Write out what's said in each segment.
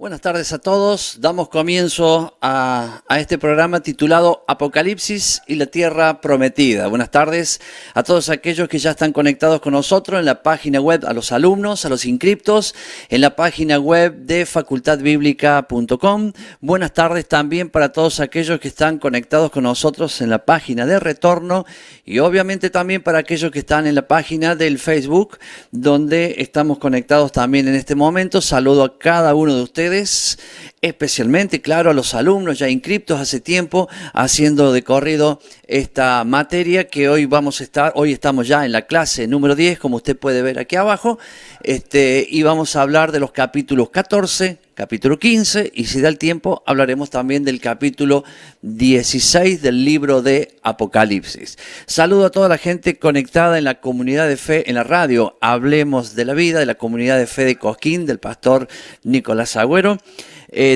Buenas tardes a todos. Damos comienzo a este programa titulado Apocalipsis y la Tierra Prometida. Buenas tardes a todos aquellos que ya están conectados con nosotros en la página web, a los alumnos, a los inscriptos, en la página web de facultadbiblica.com. Buenas tardes también para todos aquellos que están conectados con nosotros en la página de retorno y obviamente también para aquellos que están en la página del Facebook, donde estamos conectados también en este momento. Saludo a cada uno de ustedes, especialmente, claro, a los alumnos ya inscriptos hace tiempo, haciendo de corrido esta materia que hoy estamos ya en la clase número 10, como usted puede ver aquí abajo, y vamos a hablar de los capítulos 14, capítulo 15, y si da el tiempo, hablaremos también del capítulo 16 del libro de Apocalipsis. Saludo a toda la gente conectada en la comunidad de fe, en la radio Hablemos de la Vida, de la comunidad de fe de Cosquín, del pastor Nicolás Agüero.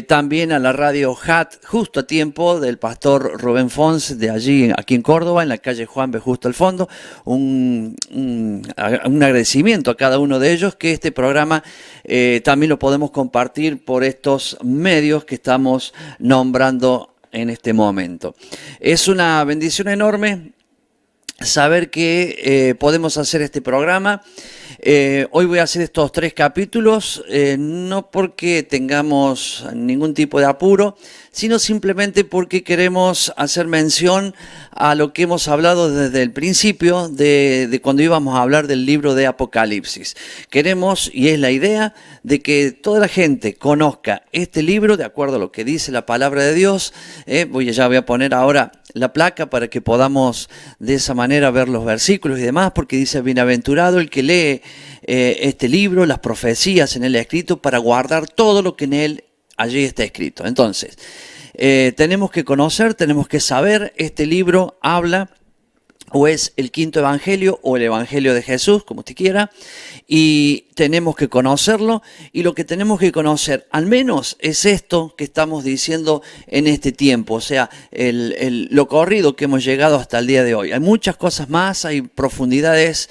También a la radio HAT, justo a tiempo, del pastor Rubén Fons, de allí, aquí en Córdoba, en la calle Juan B. justo al fondo. Un agradecimiento a cada uno de ellos, que este programa también lo podemos compartir por estos medios que estamos nombrando en este momento. Es una bendición enorme saber que podemos hacer este programa. Hoy voy a hacer estos 3 capítulos, no porque tengamos ningún tipo de apuro, sino simplemente porque queremos hacer mención a lo que hemos hablado desde el principio de cuando íbamos a hablar del libro de Apocalipsis. Queremos, y es la idea, de que toda la gente conozca este libro de acuerdo a lo que dice la palabra de Dios. Ya voy a poner ahora la placa para que podamos de esa manera ver los versículos y demás, porque dice: bienaventurado el que lee este libro, las profecías en él escrito, para guardar todo lo que en él allí está escrito. Entonces, tenemos que conocer, tenemos que saber, este libro habla, o es el quinto evangelio, o el evangelio de Jesús, como usted quiera, y tenemos que conocerlo, y lo que tenemos que conocer, al menos, es esto que estamos diciendo en este tiempo, o sea, lo corrido que hemos llegado hasta el día de hoy. Hay muchas cosas más, hay profundidades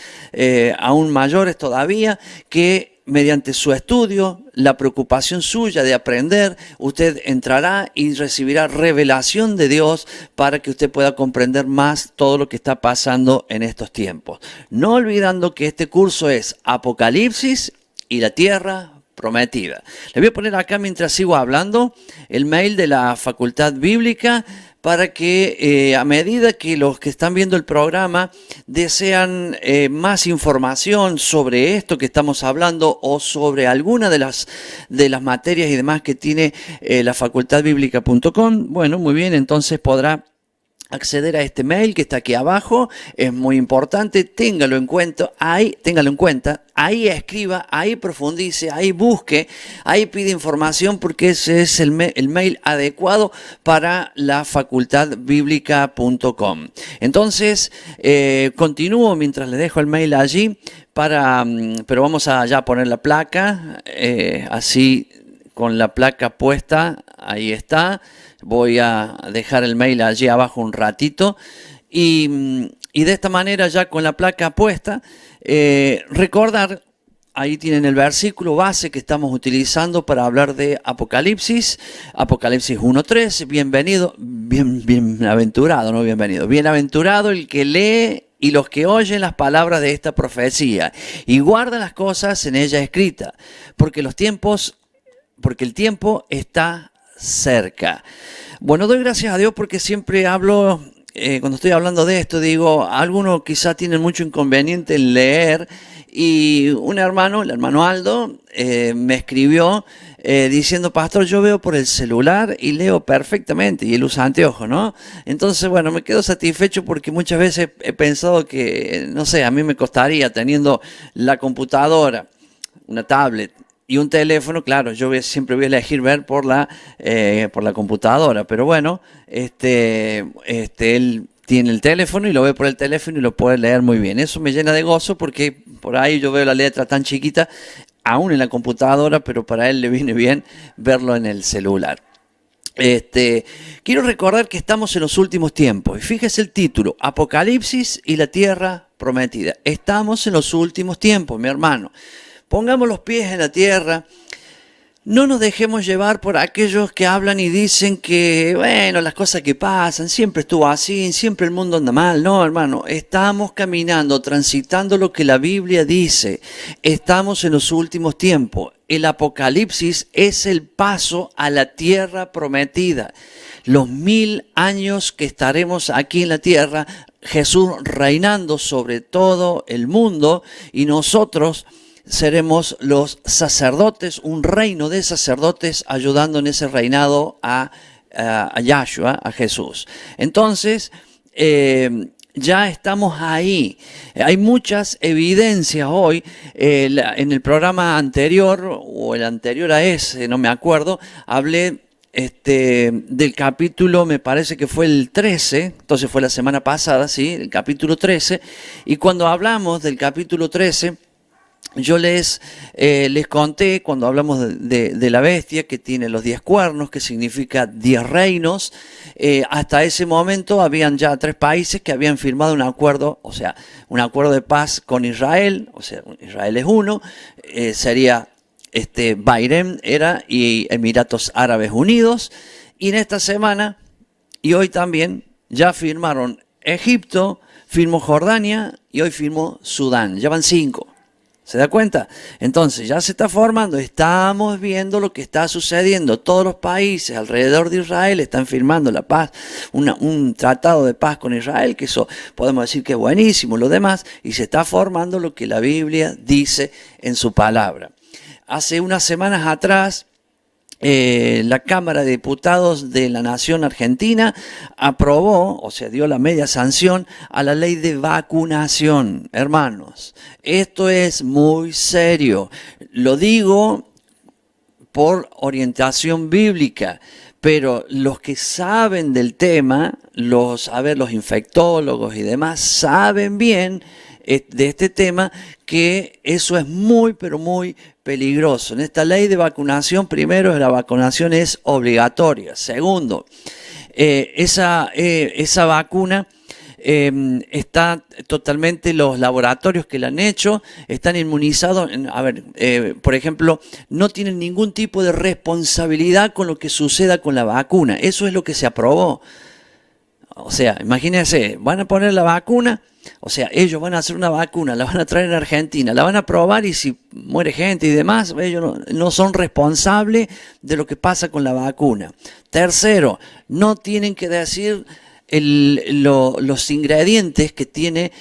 aún mayores todavía, que mediante su estudio, la preocupación suya de aprender, usted entrará y recibirá revelación de Dios para que usted pueda comprender más todo lo que está pasando en estos tiempos. No olvidando que este curso es Apocalipsis y la Tierra Prometida. Le voy a poner acá, mientras sigo hablando, el mail de la Facultad Bíblica, para que a medida que los que están viendo el programa desean más información sobre esto que estamos hablando o sobre alguna de las materias y demás que tiene la facultadbiblica.com, bueno, muy bien, entonces podrá acceder a este mail que está aquí abajo. Es muy importante, téngalo en cuenta, ahí escriba, ahí profundice, ahí busque, ahí pide información, porque ese es el mail adecuado para la facultadbiblica.com. Entonces, continúo mientras le dejo el mail allí, pero vamos a ya poner la placa, así con la placa puesta, ahí está. Voy a dejar el mail allí abajo un ratito y de esta manera, ya con la placa puesta, recordar, ahí tienen el versículo base que estamos utilizando para hablar de Apocalipsis, Apocalipsis 1.3, bienaventurado el que lee y los que oyen las palabras de esta profecía y guardan las cosas en ella escritas, porque el tiempo está cerca. Bueno, doy gracias a Dios porque siempre hablo, cuando estoy hablando de esto, digo, algunos quizá tienen mucho inconveniente en leer, y un hermano, el hermano Aldo, me escribió diciendo: pastor, yo veo por el celular y leo perfectamente, y él usa anteojos, ¿no? Entonces, bueno, me quedo satisfecho porque muchas veces he pensado que, no sé, a mí me costaría, teniendo la computadora, una tablet y un teléfono, claro, siempre voy a elegir ver por la computadora, pero bueno, él tiene el teléfono y lo ve por el teléfono y lo puede leer muy bien. Eso me llena de gozo porque por ahí yo veo la letra tan chiquita, aún en la computadora, pero para él le viene bien verlo en el celular. Quiero recordar que estamos en los últimos tiempos, y fíjese el título: Apocalipsis y la Tierra Prometida. Estamos en los últimos tiempos, mi hermano. Pongamos los pies en la tierra, No nos dejemos llevar por aquellos que hablan y dicen que, bueno, las cosas que pasan, siempre estuvo así, siempre el mundo anda mal. No, hermano, estamos caminando, transitando lo que la Biblia dice. Estamos en los últimos tiempos. El Apocalipsis es el paso a la tierra prometida. Los 1000 años que estaremos aquí en la tierra, Jesús reinando sobre todo el mundo y nosotros seremos los sacerdotes, un reino de sacerdotes ayudando en ese reinado a Yahshua, a Jesús. Entonces, ya estamos ahí. Hay muchas evidencias hoy. En el programa anterior, o el anterior a ese, no me acuerdo, hablé del capítulo, me parece que fue el 13, entonces fue la semana pasada, ¿sí? El capítulo 13. Y cuando hablamos del capítulo 13, yo les conté, cuando hablamos de la bestia, que tiene los 10 cuernos, que significa 10 reinos. Hasta ese momento habían ya 3 países que habían firmado un acuerdo, o sea, un acuerdo de paz con Israel, o sea, Israel es uno, sería Bahrein y Emiratos Árabes Unidos. Y en esta semana, y hoy también, ya firmaron Egipto, firmó Jordania y hoy firmó Sudán. Ya van 5. ¿Se da cuenta? Entonces ya se está formando, estamos viendo lo que está sucediendo. Todos los países alrededor de Israel están firmando la paz, un tratado de paz con Israel, que eso podemos decir que es buenísimo, lo demás, y se está formando lo que la Biblia dice en su palabra. Hace unas semanas atrás, la Cámara de Diputados de la Nación Argentina aprobó, o sea, dio la media sanción a la ley de vacunación. Hermanos, esto es muy serio. Lo digo por orientación bíblica, pero los que saben del tema, los infectólogos y demás, saben bien de este tema que eso es muy, pero muy peligroso. En esta ley de vacunación, primero, la vacunación es obligatoria. Segundo, esa vacuna está totalmente, los laboratorios que la han hecho están inmunizados. Por ejemplo, no tienen ningún tipo de responsabilidad con lo que suceda con la vacuna. Eso es lo que se aprobó. O sea, imagínense, van a poner la vacuna, o sea, ellos van a hacer una vacuna, la van a traer a Argentina, la van a probar y si muere gente y demás, ellos no son responsables de lo que pasa con la vacuna. Tercero, no tienen que decir los ingredientes que tiene,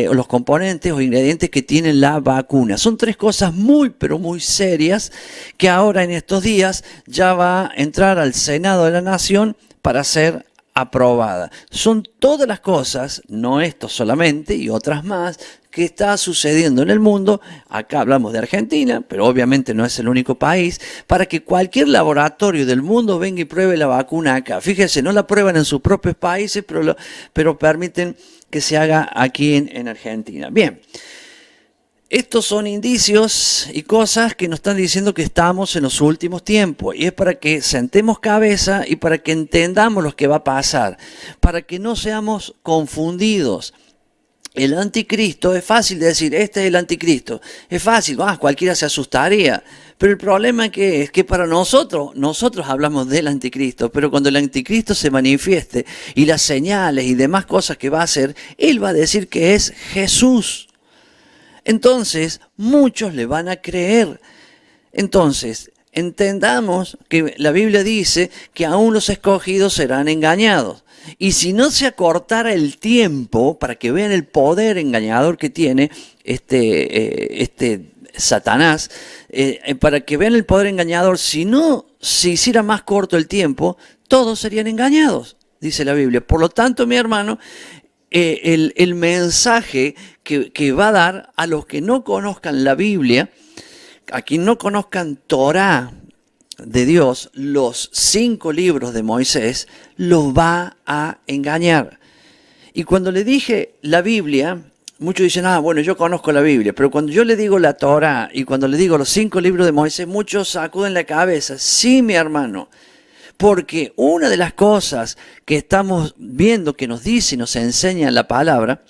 o los componentes o ingredientes que tiene la vacuna. Son 3 cosas muy, pero muy serias que ahora en estos días ya va a entrar al Senado de la Nación para ser aprobada. Son todas las cosas, no esto solamente y otras más, que está sucediendo en el mundo. Acá hablamos de Argentina, pero obviamente no es el único país, para que cualquier laboratorio del mundo venga y pruebe la vacuna acá. Fíjense, no la prueban en sus propios países, pero permiten que se haga aquí en Argentina. Bien. Estos son indicios y cosas que nos están diciendo que estamos en los últimos tiempos, y es para que sentemos cabeza y para que entendamos lo que va a pasar, para que no seamos confundidos. El anticristo, es fácil de decir, este es el anticristo, es fácil, cualquiera se asustaría, pero el problema es que para nosotros hablamos del anticristo, pero cuando el anticristo se manifieste y las señales y demás cosas que va a hacer, él va a decir que es Jesús. Entonces, muchos le van a creer. Entonces, entendamos que la Biblia dice que aún los escogidos serán engañados. Y si no se acortara el tiempo para que vean el poder engañador que tiene Satanás, para que vean el poder engañador, si no se hiciera más corto el tiempo, todos serían engañados, dice la Biblia. Por lo tanto, mi hermano, el mensaje que va a dar a los que no conozcan la Biblia, a quien no conozcan Torá de Dios, los 5 libros de Moisés, los va a engañar. Y cuando le dije la Biblia, muchos dicen, bueno, yo conozco la Biblia, pero cuando yo le digo la Torá y cuando le digo los 5 libros de Moisés, muchos sacuden la cabeza. Sí, mi hermano. Porque una de las cosas que estamos viendo que nos dice y nos enseña la palabra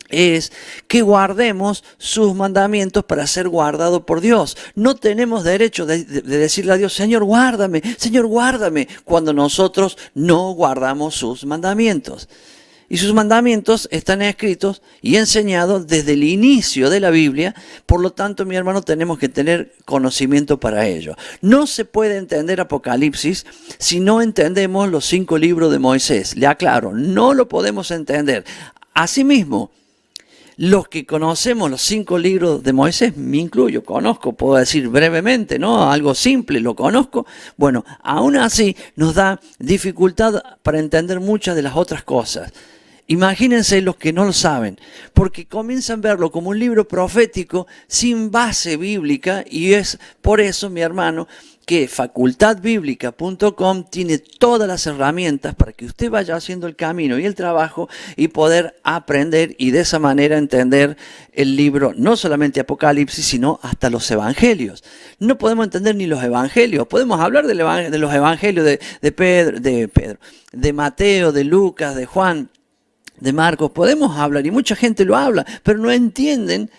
es que guardemos sus mandamientos para ser guardados por Dios. No tenemos derecho de decirle a Dios, Señor, guárdame, cuando nosotros no guardamos sus mandamientos. Y sus mandamientos están escritos y enseñados desde el inicio de la Biblia, por lo tanto, mi hermano, tenemos que tener conocimiento para ello. No se puede entender Apocalipsis si no entendemos los 5 libros de Moisés. Le aclaro, no lo podemos entender. Asimismo, los que conocemos los 5 libros de Moisés, me incluyo, conozco, puedo decir brevemente, ¿no? Algo simple, lo conozco. Bueno, aún así nos da dificultad para entender muchas de las otras cosas. Imagínense los que no lo saben, porque comienzan a verlo como un libro profético sin base bíblica, y es por eso, mi hermano, que facultadbiblica.com tiene todas las herramientas para que usted vaya haciendo el camino y el trabajo y poder aprender y de esa manera entender el libro, no solamente Apocalipsis, sino hasta los evangelios. No podemos entender ni los evangelios, podemos hablar de los evangelios de Mateo, de Lucas, de Juan, de Marcos, podemos hablar y mucha gente lo habla, pero no entienden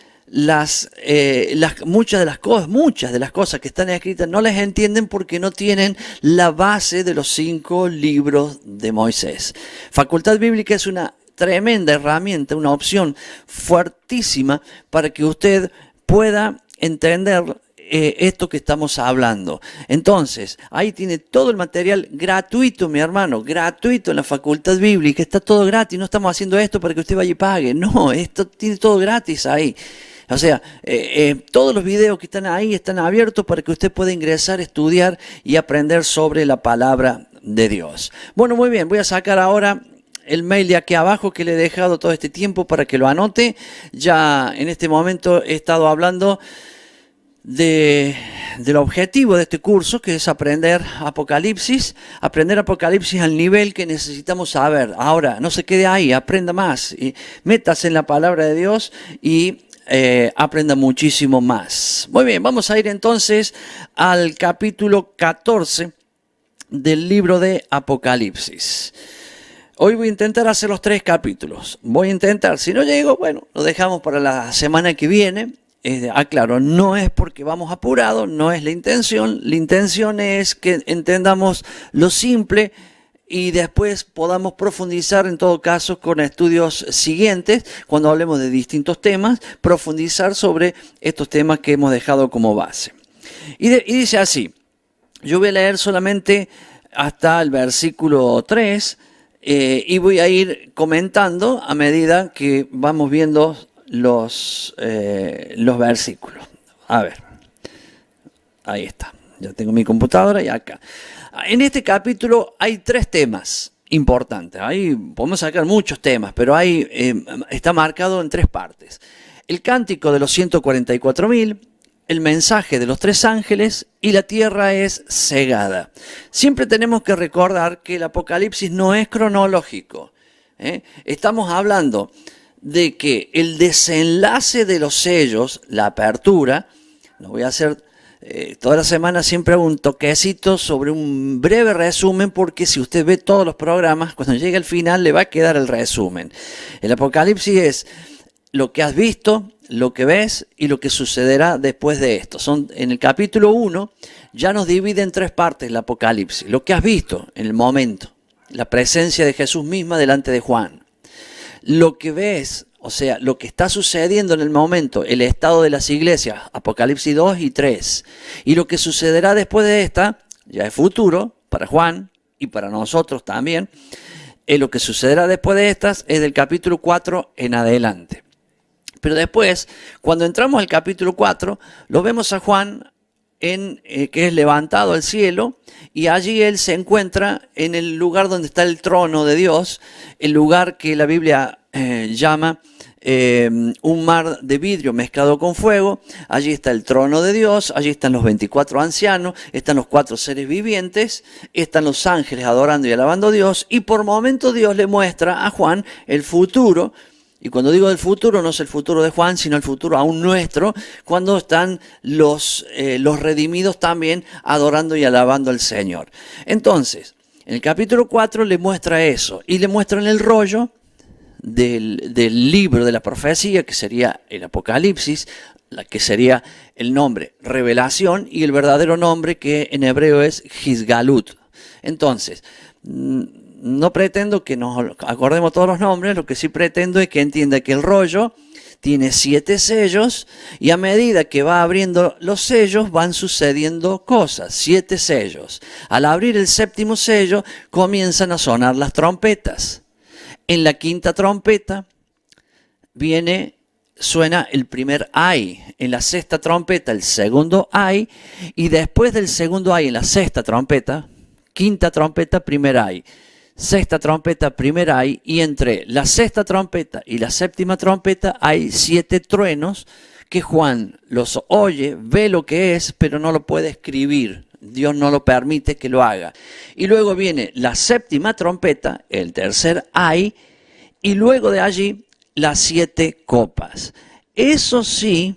muchas de las cosas que están escritas, no las entienden porque no tienen la base de los 5 libros de Moisés. Facultad Bíblica es una tremenda herramienta, una opción fuertísima para que usted pueda entender esto que estamos hablando. Entonces, ahí tiene todo el material gratuito, mi hermano, gratuito en la Facultad Bíblica, está todo gratis, no estamos haciendo esto para que usted vaya y pague, no, esto tiene todo gratis ahí. O sea, todos los videos que están ahí están abiertos para que usted pueda ingresar, estudiar y aprender sobre la palabra de Dios. Bueno, muy bien, voy a sacar ahora el mail de aquí abajo que le he dejado todo este tiempo para que lo anote. Ya en este momento he estado hablando del objetivo de este curso, que es aprender Apocalipsis al nivel que necesitamos saber. Ahora, no se quede ahí, aprenda más, y métase en la palabra de Dios y aprenda muchísimo más. Muy bien, vamos a ir entonces al capítulo 14 del libro de Apocalipsis. Hoy voy a intentar hacer los 3 capítulos. Voy a intentar, si no llego, bueno, lo dejamos para la semana que viene. Claro, no es porque vamos apurados, no es la intención. La intención es que entendamos lo simple y después podamos profundizar, en todo caso, con estudios siguientes, cuando hablemos de distintos temas, profundizar sobre estos temas que hemos dejado como base. Y dice así, yo voy a leer solamente hasta el versículo 3 y voy a ir comentando a medida que vamos viendo los versículos. A ver, ahí está, ya tengo mi computadora y acá. En este capítulo hay 3 temas importantes. Ahí podemos sacar muchos temas, pero ahí está marcado en 3 partes. El cántico de los 144.000, el mensaje de los 3 ángeles y la tierra es cegada. Siempre tenemos que recordar que el Apocalipsis no es cronológico. Estamos hablando de que el desenlace de los sellos, la apertura, lo voy a hacer toda la semana, siempre hago un toquecito sobre un breve resumen, porque si usted ve todos los programas, cuando llegue al final le va a quedar el resumen. El Apocalipsis es lo que has visto, lo que ves y lo que sucederá después de esto. En el capítulo 1 ya nos divide en 3 partes el Apocalipsis. Lo que has visto en el momento, la presencia de Jesús misma delante de Juan. Lo que ves, o sea, lo que está sucediendo en el momento, el estado de las iglesias, Apocalipsis 2 y 3. Y lo que sucederá después de esta, ya es futuro, para Juan y para nosotros también. Lo que sucederá después de estas es del capítulo 4 en adelante. Pero después, cuando entramos al capítulo 4, lo vemos a Juan que es levantado al cielo, y allí él se encuentra en el lugar donde está el trono de Dios, el lugar que la Biblia llama un mar de vidrio mezclado con fuego. Allí está el trono de Dios, allí están los 24 ancianos, están los 4 seres vivientes, están los ángeles adorando y alabando a Dios, y por momentos Dios le muestra a Juan el futuro. Y cuando digo del futuro, no es el futuro de Juan, sino el futuro aún nuestro, cuando están los redimidos también adorando y alabando al Señor. Entonces, en el capítulo 4 le muestra eso, y le muestra en el rollo del libro de la profecía, que sería el Apocalipsis, la que sería el nombre revelación, y el verdadero nombre, que en hebreo es Gizgalut. Entonces, no pretendo que nos acordemos todos los nombres, lo que sí pretendo es que entienda que el rollo tiene 7 sellos, y a medida que va abriendo los sellos van sucediendo cosas. 7 sellos. Al abrir el 7º sello comienzan a sonar las trompetas. En la 5ª trompeta suena el primer ay. En la 6ª trompeta el segundo ay, y después del segundo ay en la 6ª trompeta, 5ª trompeta, primer ay. 6ª trompeta, primer ay, y entre la 6ª trompeta y la 7ª trompeta hay 7 truenos que Juan los oye, ve lo que es, pero no lo puede escribir. Dios no lo permite que lo haga. Y luego viene la 7ª trompeta, el tercer ay, y luego de allí las 7 copas. Eso sí,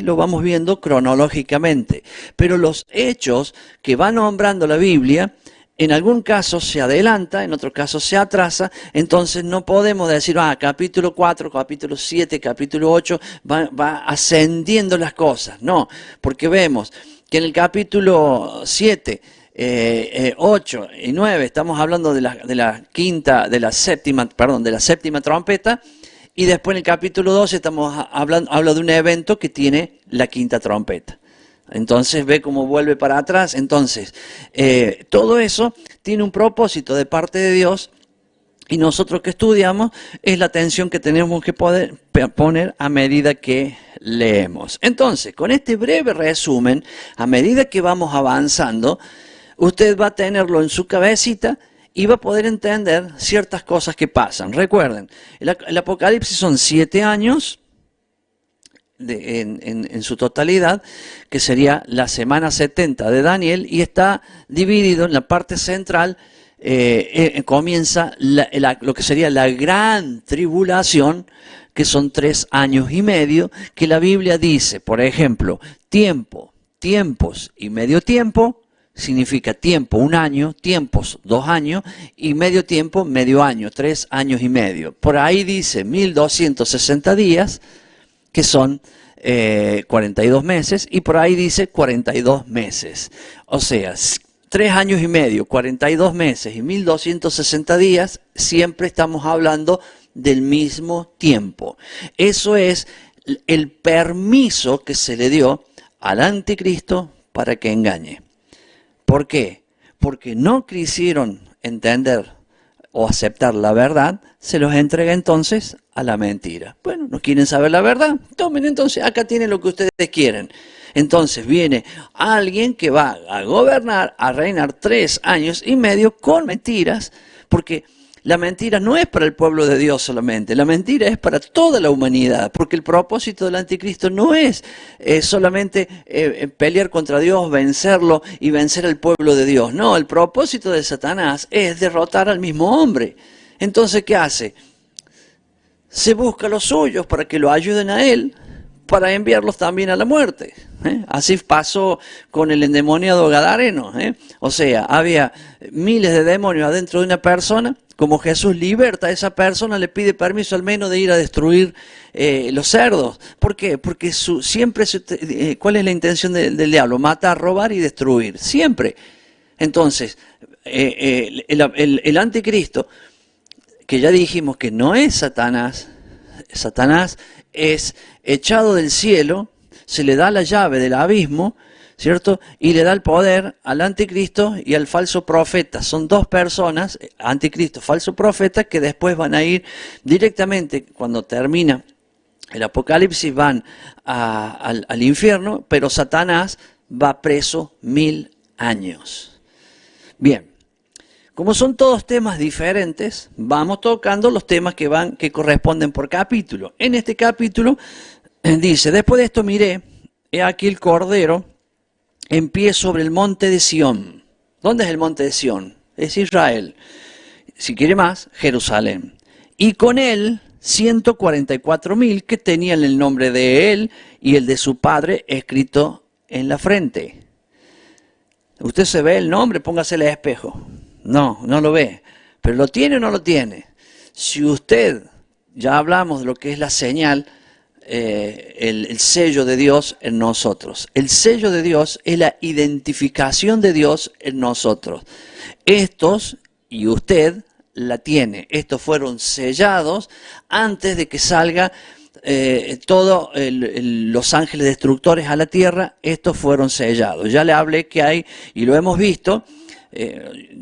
lo vamos viendo cronológicamente, pero los hechos que va nombrando la Biblia, en algún caso se adelanta, en otro caso se atrasa. Entonces no podemos decir, capítulo 4, capítulo 7, capítulo 8, va ascendiendo las cosas. No, porque vemos que en el capítulo 7, 8 y 9 estamos hablando de la 7ª trompeta, y después en el capítulo 12 habla de un evento que tiene la 5ª trompeta. Entonces ve cómo vuelve para atrás. Entonces, todo eso tiene un propósito de parte de Dios, y nosotros que estudiamos es la atención que tenemos que poder poner a medida que leemos. Entonces, con este breve resumen, a medida que vamos avanzando, usted va a tenerlo en su cabecita y va a poder entender ciertas cosas que pasan. Recuerden, el Apocalipsis son 7 años, en su totalidad, que sería la semana 70 de Daniel, y está dividido en la parte central. Comienza lo que sería la gran tribulación, que son 3 años y medio, que la Biblia dice, por ejemplo, tiempos y medio tiempo. Significa tiempo, 1 año, tiempos, 2 años, y medio tiempo, medio año, 3 años y medio. Por ahí dice 1260 días, que son 42 meses, y por ahí dice 42 meses. O sea, 3 años y medio, 42 meses y 1260 días, siempre estamos hablando del mismo tiempo. Eso es el permiso que se le dio al anticristo para que engañe. ¿Por qué? Porque no quisieron entender o aceptar la verdad, se los entrega entonces a la mentira. Bueno, ¿no quieren saber la verdad? Tomen entonces, acá tienen lo que ustedes quieren. Entonces viene alguien que va a gobernar, a reinar 3 años y medio con mentiras, porque la mentira no es para el pueblo de Dios solamente, la mentira es para toda la humanidad, porque el propósito del anticristo no es solamente pelear contra Dios, vencerlo y vencer al pueblo de Dios. No, el propósito de Satanás es derrotar al mismo hombre. Entonces, ¿qué hace? Se busca a los suyos para que lo ayuden a él, para enviarlos también a la muerte. Así pasó con el endemoniado gadareno. O sea, había miles de demonios adentro de una persona. Como Jesús liberta a esa persona, le pide permiso al menos de ir a destruir los cerdos. ¿Por qué? Porque ¿cuál es la intención del diablo? Matar, robar y destruir. Siempre. Entonces, el anticristo, que ya dijimos que no es Satanás, Satanás es echado del cielo, se le da la llave del abismo, ¿cierto? Y le da el poder al anticristo y al falso profeta. Son 2 personas, anticristo, falso profeta, que después van a ir directamente, cuando termina el Apocalipsis, van al infierno, pero Satanás va preso 1000 años. Bien. Como son todos temas diferentes, vamos tocando los temas que corresponden por capítulo. En este capítulo dice, después de esto miré, he aquí el Cordero en pie sobre el monte de Sión. ¿Dónde es el monte de Sión? Es Israel. Si quiere más, Jerusalén. Y con él 144.000 que tenían el nombre de él y el de su padre escrito en la frente. Usted se ve el nombre, póngase el espejo. No lo ve. ¿Pero lo tiene o no lo tiene? Si usted, ya hablamos de lo que es la señal, el sello de Dios en nosotros. El sello de Dios es la identificación de Dios en nosotros. Estos, y usted la tiene, estos fueron sellados antes de que salga todos los ángeles destructores a la tierra. Estos fueron sellados. Ya le hablé que hay, y lo hemos visto.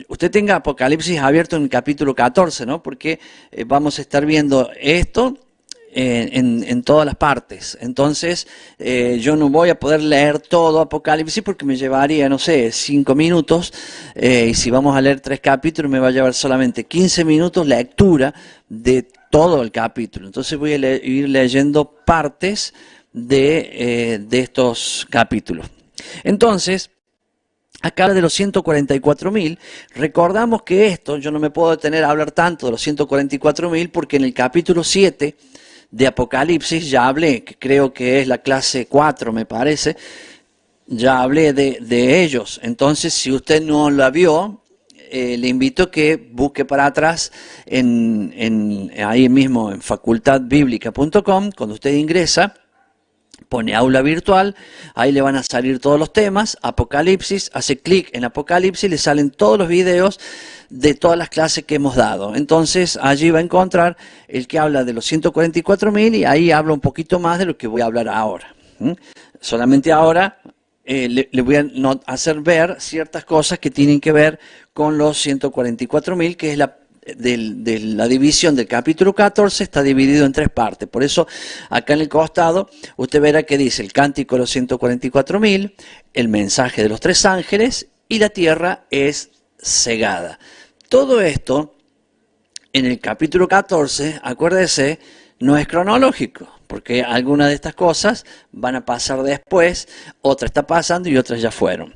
Usted tenga Apocalipsis abierto en el capítulo 14, ¿no? Porque vamos a estar viendo esto en todas las partes. Entonces, yo no voy a poder leer todo Apocalipsis porque me llevaría, no sé, 5 minutos. Y si vamos a leer 3 capítulos, me va a llevar solamente 15 minutos lectura de todo el capítulo. Entonces voy a ir leyendo partes de estos capítulos. Entonces, acá de los 144.000, recordamos que esto, yo no me puedo detener a hablar tanto de los 144.000 porque en el capítulo 7 de Apocalipsis ya hablé, que creo que es la clase 4 me parece, ya hablé de ellos. Entonces, si usted no la vio, le invito a que busque para atrás ahí mismo en facultadbiblica.com, cuando usted ingresa, pone aula virtual, ahí le van a salir todos los temas, Apocalipsis, hace clic en Apocalipsis, le salen todos los videos de todas las clases que hemos dado. Entonces allí va a encontrar el que habla de los 144.000 y ahí habla un poquito más de lo que voy a hablar ahora. Solamente ahora le voy a hacer ver ciertas cosas que tienen que ver con los 144.000, que es de la división del capítulo 14, está dividido en 3 partes. Por eso acá en el costado usted verá que dice el cántico de los 144.000, el mensaje de los 3 ángeles y la tierra es cegada. Todo esto en el capítulo 14, acuérdese, no es cronológico, porque algunas de estas cosas van a pasar después, otra está pasando y otras ya fueron.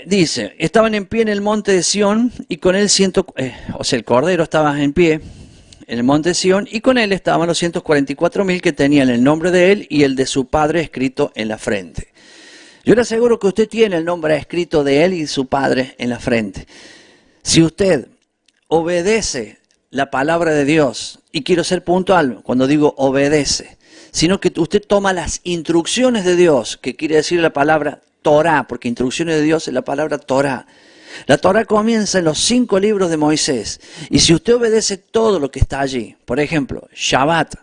Dice, estaban en pie en el monte de Sión y con él el Cordero estaba en pie en el monte de Sión y con él estaban los 144.000 que tenían el nombre de él y el de su padre escrito en la frente. Yo le aseguro que usted tiene el nombre escrito de él y su padre en la frente. Si usted obedece la palabra de Dios, y quiero ser puntual cuando digo obedece, sino que usted toma las instrucciones de Dios, que quiere decir la palabra Torah, porque instrucciones de Dios es la palabra Torah. La Torah comienza en los 5 libros de Moisés. Y si usted obedece todo lo que está allí, por ejemplo, Shabbat,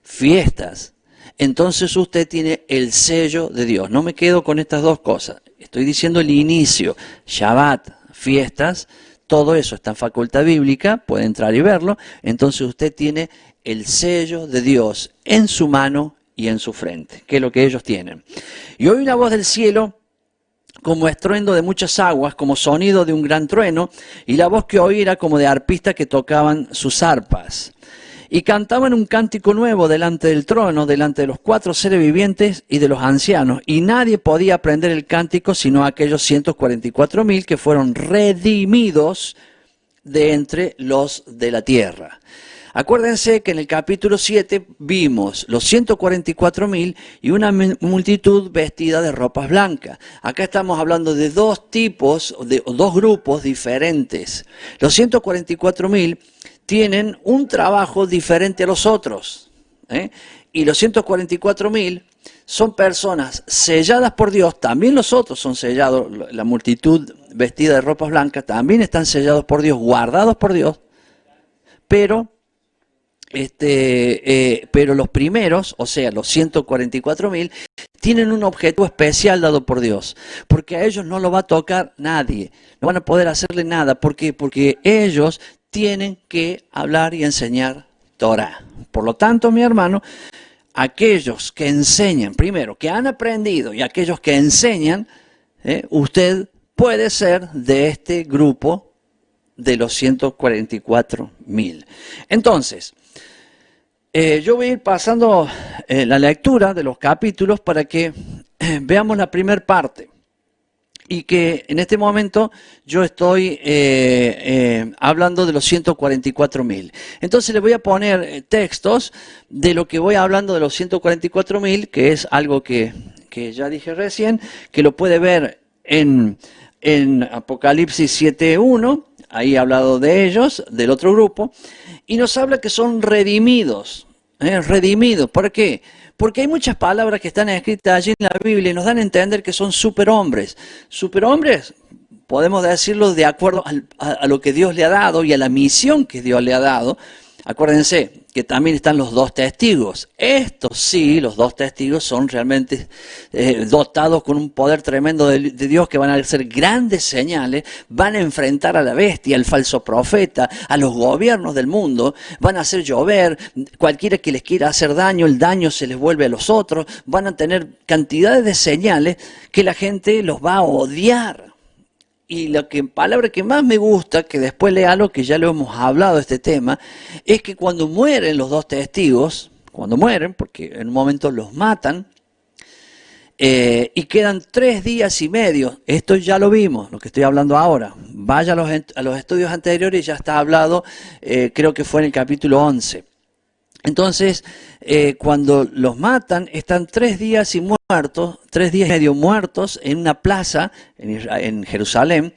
fiestas, entonces usted tiene el sello de Dios. No me quedo con estas 2 cosas. Estoy diciendo el inicio. Shabbat, fiestas, todo eso está en Facultad Bíblica, puede entrar y verlo. Entonces usted tiene el sello de Dios en su mano y en su frente, que es lo que ellos tienen. Y oí una voz del cielo como estruendo de muchas aguas, como sonido de un gran trueno, y la voz que oí era como de arpistas que tocaban sus arpas. Y cantaban un cántico nuevo delante del trono, delante de los 4 seres vivientes y de los ancianos, y nadie podía aprender el cántico sino aquellos 144.000 que fueron redimidos de entre los de la tierra. Acuérdense que en el capítulo 7 vimos los 144.000 y una multitud vestida de ropas blancas. Acá estamos hablando de 2 tipos, de 2 grupos diferentes. Los 144.000 tienen un trabajo diferente a los otros. Y los 144.000 son personas selladas por Dios, también los otros son sellados, la multitud vestida de ropas blancas también están sellados por Dios, guardados por Dios, pero los primeros, o sea, los 144.000, tienen un objetivo especial dado por Dios, porque a ellos no lo va a tocar nadie, no van a poder hacerle nada, ¿por qué? Porque ellos tienen que hablar y enseñar Torah. Por lo tanto, mi hermano, aquellos que enseñan, primero, que han aprendido, y aquellos que enseñan, usted puede ser de este grupo de los 144.000. Entonces, yo voy a ir pasando la lectura de los capítulos para que veamos la primera parte. Y que en este momento yo estoy hablando de los 144.000. Entonces le voy a poner textos de lo que voy hablando de los 144.000, que es algo que ya dije recién, que lo puede ver en Apocalipsis 7.1. ahí ha hablado de ellos, del otro grupo, y nos habla que son redimidos. Redimidos, ¿por qué? Porque hay muchas palabras que están escritas allí en la Biblia y nos dan a entender que son superhombres. Superhombres, podemos decirlo de acuerdo a lo que Dios le ha dado y a la misión que Dios le ha dado. Acuérdense que también están los dos testigos. Estos sí, los dos testigos son realmente dotados con un poder tremendo de Dios, que van a hacer grandes señales, van a enfrentar a la bestia, al falso profeta, a los gobiernos del mundo, van a hacer llover, cualquiera que les quiera hacer daño, el daño se les vuelve a los otros, van a tener cantidades de señales que la gente los va a odiar. Y la palabra que más me gusta, que después léalo, que ya lo hemos hablado de este tema, es que cuando mueren los dos testigos, cuando mueren, porque en un momento los matan, y quedan 3 días y medio, esto ya lo vimos, lo que estoy hablando ahora, vaya a los estudios anteriores, ya está hablado, creo que fue en el capítulo 11. Entonces, cuando los matan, están 3 días y muertos, 3 días y medio muertos en una plaza en Jerusalén,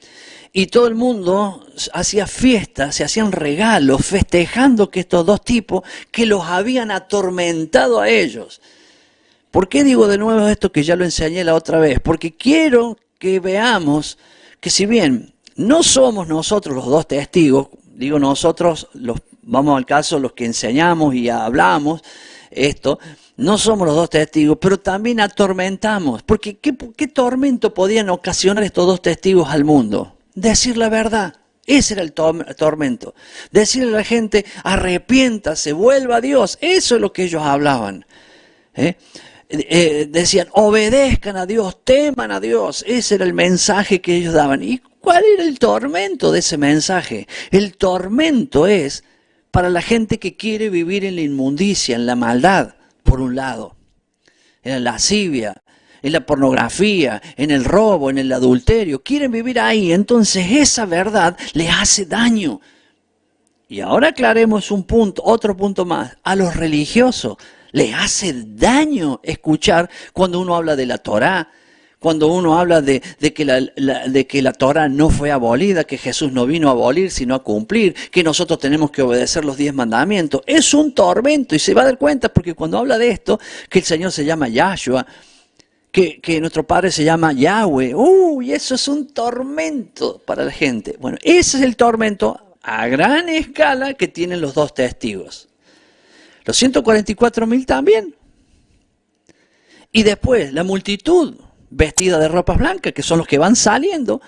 y todo el mundo hacía fiestas, se hacían regalos, festejando que estos dos tipos que los habían atormentado a ellos. ¿Por qué digo de nuevo esto que ya lo enseñé la otra vez? Porque quiero que veamos que si bien no somos nosotros los dos testigos, digo nosotros, vamos al caso, los que enseñamos y hablamos esto, no somos los dos testigos, pero también atormentamos. Porque ¿qué tormento podían ocasionar estos dos testigos al mundo? Decir la verdad. Ese era el tormento. Decirle a la gente, arrepiéntase, vuelva a Dios. Eso es lo que ellos hablaban. Decían, obedezcan a Dios, teman a Dios. Ese era el mensaje que ellos daban. ¿Y cuál era el tormento de ese mensaje? El tormento es para la gente que quiere vivir en la inmundicia, en la maldad, por un lado, en la lascivia, en la pornografía, en el robo, en el adulterio. Quieren vivir ahí, entonces esa verdad les hace daño. Y ahora aclaremos otro punto más. A los religiosos les hace daño escuchar cuando uno habla de la Torá, cuando uno habla de que la Torá no fue abolida, que Jesús no vino a abolir, sino a cumplir, que nosotros tenemos que obedecer los 10 mandamientos. Es un tormento y se va a dar cuenta porque cuando habla de esto, que el Señor se llama Yahshua, que nuestro Padre se llama Yahweh, y eso es un tormento para la gente. Bueno, ese es el tormento a gran escala que tienen los dos testigos. Los 144.000 también. Y después la multitud vestida de ropas blancas, que son los que van saliendo,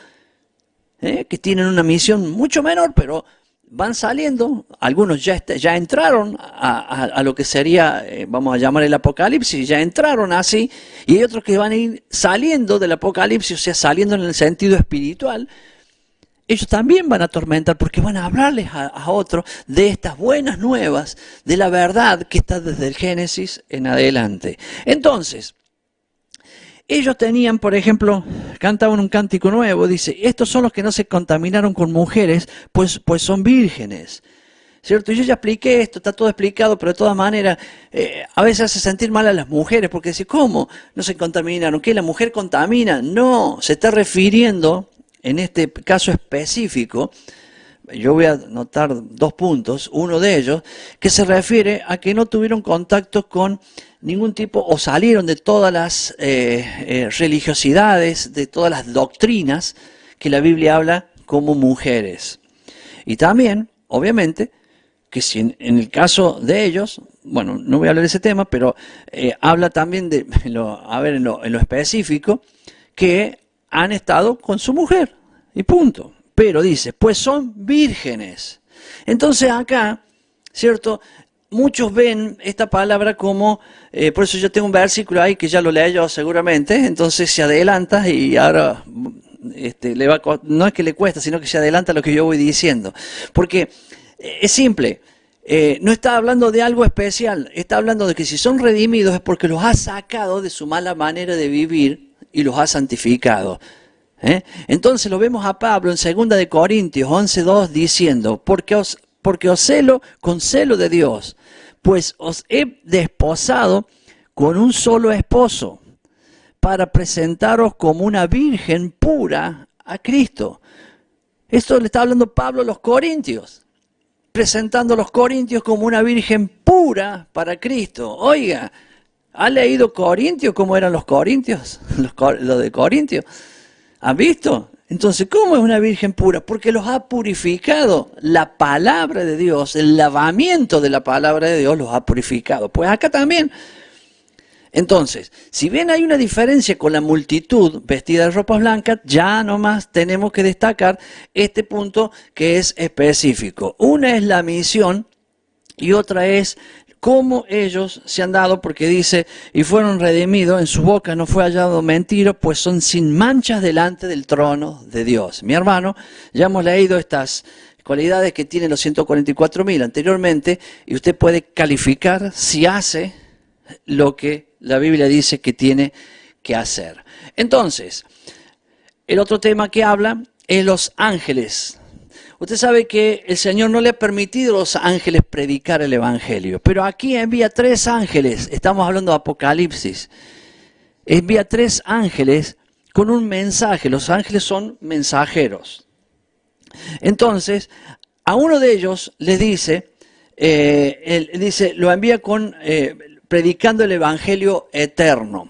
que tienen una misión mucho menor, pero van saliendo. Algunos ya entraron a lo que sería, vamos a llamar el apocalipsis, ya entraron así. Y hay otros que van a ir saliendo del apocalipsis, o sea, saliendo en el sentido espiritual. Ellos también van a atormentar porque van a hablarles a otros de estas buenas nuevas, de la verdad que está desde el Génesis en adelante. Entonces, ellos tenían, por ejemplo, cantaban un cántico nuevo, dice, estos son los que no se contaminaron con mujeres, pues son vírgenes. ¿Cierto? Yo ya expliqué esto, está todo explicado, pero de todas maneras, a veces hace sentir mal a las mujeres, porque dice, ¿cómo? ¿No se contaminaron? ¿Qué? ¿La mujer contamina? No, se está refiriendo, en este caso específico, yo voy a anotar 2 puntos, uno de ellos, que se refiere a que no tuvieron contacto con ningún tipo, o salieron de todas las religiosidades, de todas las doctrinas que la Biblia habla como mujeres. Y también, obviamente, que si en el caso de ellos, bueno, no voy a hablar de ese tema, pero habla también en lo específico, que han estado con su mujer, y punto. Pero dice, pues son vírgenes. Entonces acá, ¿cierto? Muchos ven esta palabra como, por eso yo tengo un versículo ahí que ya lo leí yo seguramente, entonces se adelanta y ahora no es que le cuesta, sino que se adelanta lo que yo voy diciendo. Porque es simple, no está hablando de algo especial, está hablando de que si son redimidos es porque los ha sacado de su mala manera de vivir y los ha santificado. Entonces lo vemos a Pablo en 2 de Corintios 11:2 diciendo, porque os celo con celo de Dios, pues os he desposado con un solo esposo, para presentaros como una virgen pura a Cristo. Esto le está hablando Pablo a los corintios, presentando a los corintios como una virgen pura para Cristo. Oiga, ¿ha leído Corintios cómo eran los corintios? Los de Corintios. ¿Han visto? Entonces, ¿cómo es una virgen pura? Porque los ha purificado. La palabra de Dios, el lavamiento de la palabra de Dios los ha purificado. Pues acá también. Entonces, si bien hay una diferencia con la multitud vestida de ropas blancas, ya nomás tenemos que destacar este punto que es específico. Una es la misión y otra es cómo ellos se han dado, porque dice, y fueron redimidos, en sus bocas no fue hallado mentira, pues son sin manchas delante del trono de Dios. Mi hermano, ya hemos leído estas cualidades que tienen los 144.000 anteriormente, y usted puede calificar si hace lo que la Biblia dice que tiene que hacer. Entonces, el otro tema que habla es los ángeles. Usted sabe que el Señor no le ha permitido a los ángeles predicar el Evangelio, pero aquí envía 3 ángeles, estamos hablando de Apocalipsis, envía 3 ángeles con un mensaje. Los ángeles son mensajeros. Entonces, a uno de ellos les dice, lo envía con predicando el Evangelio eterno.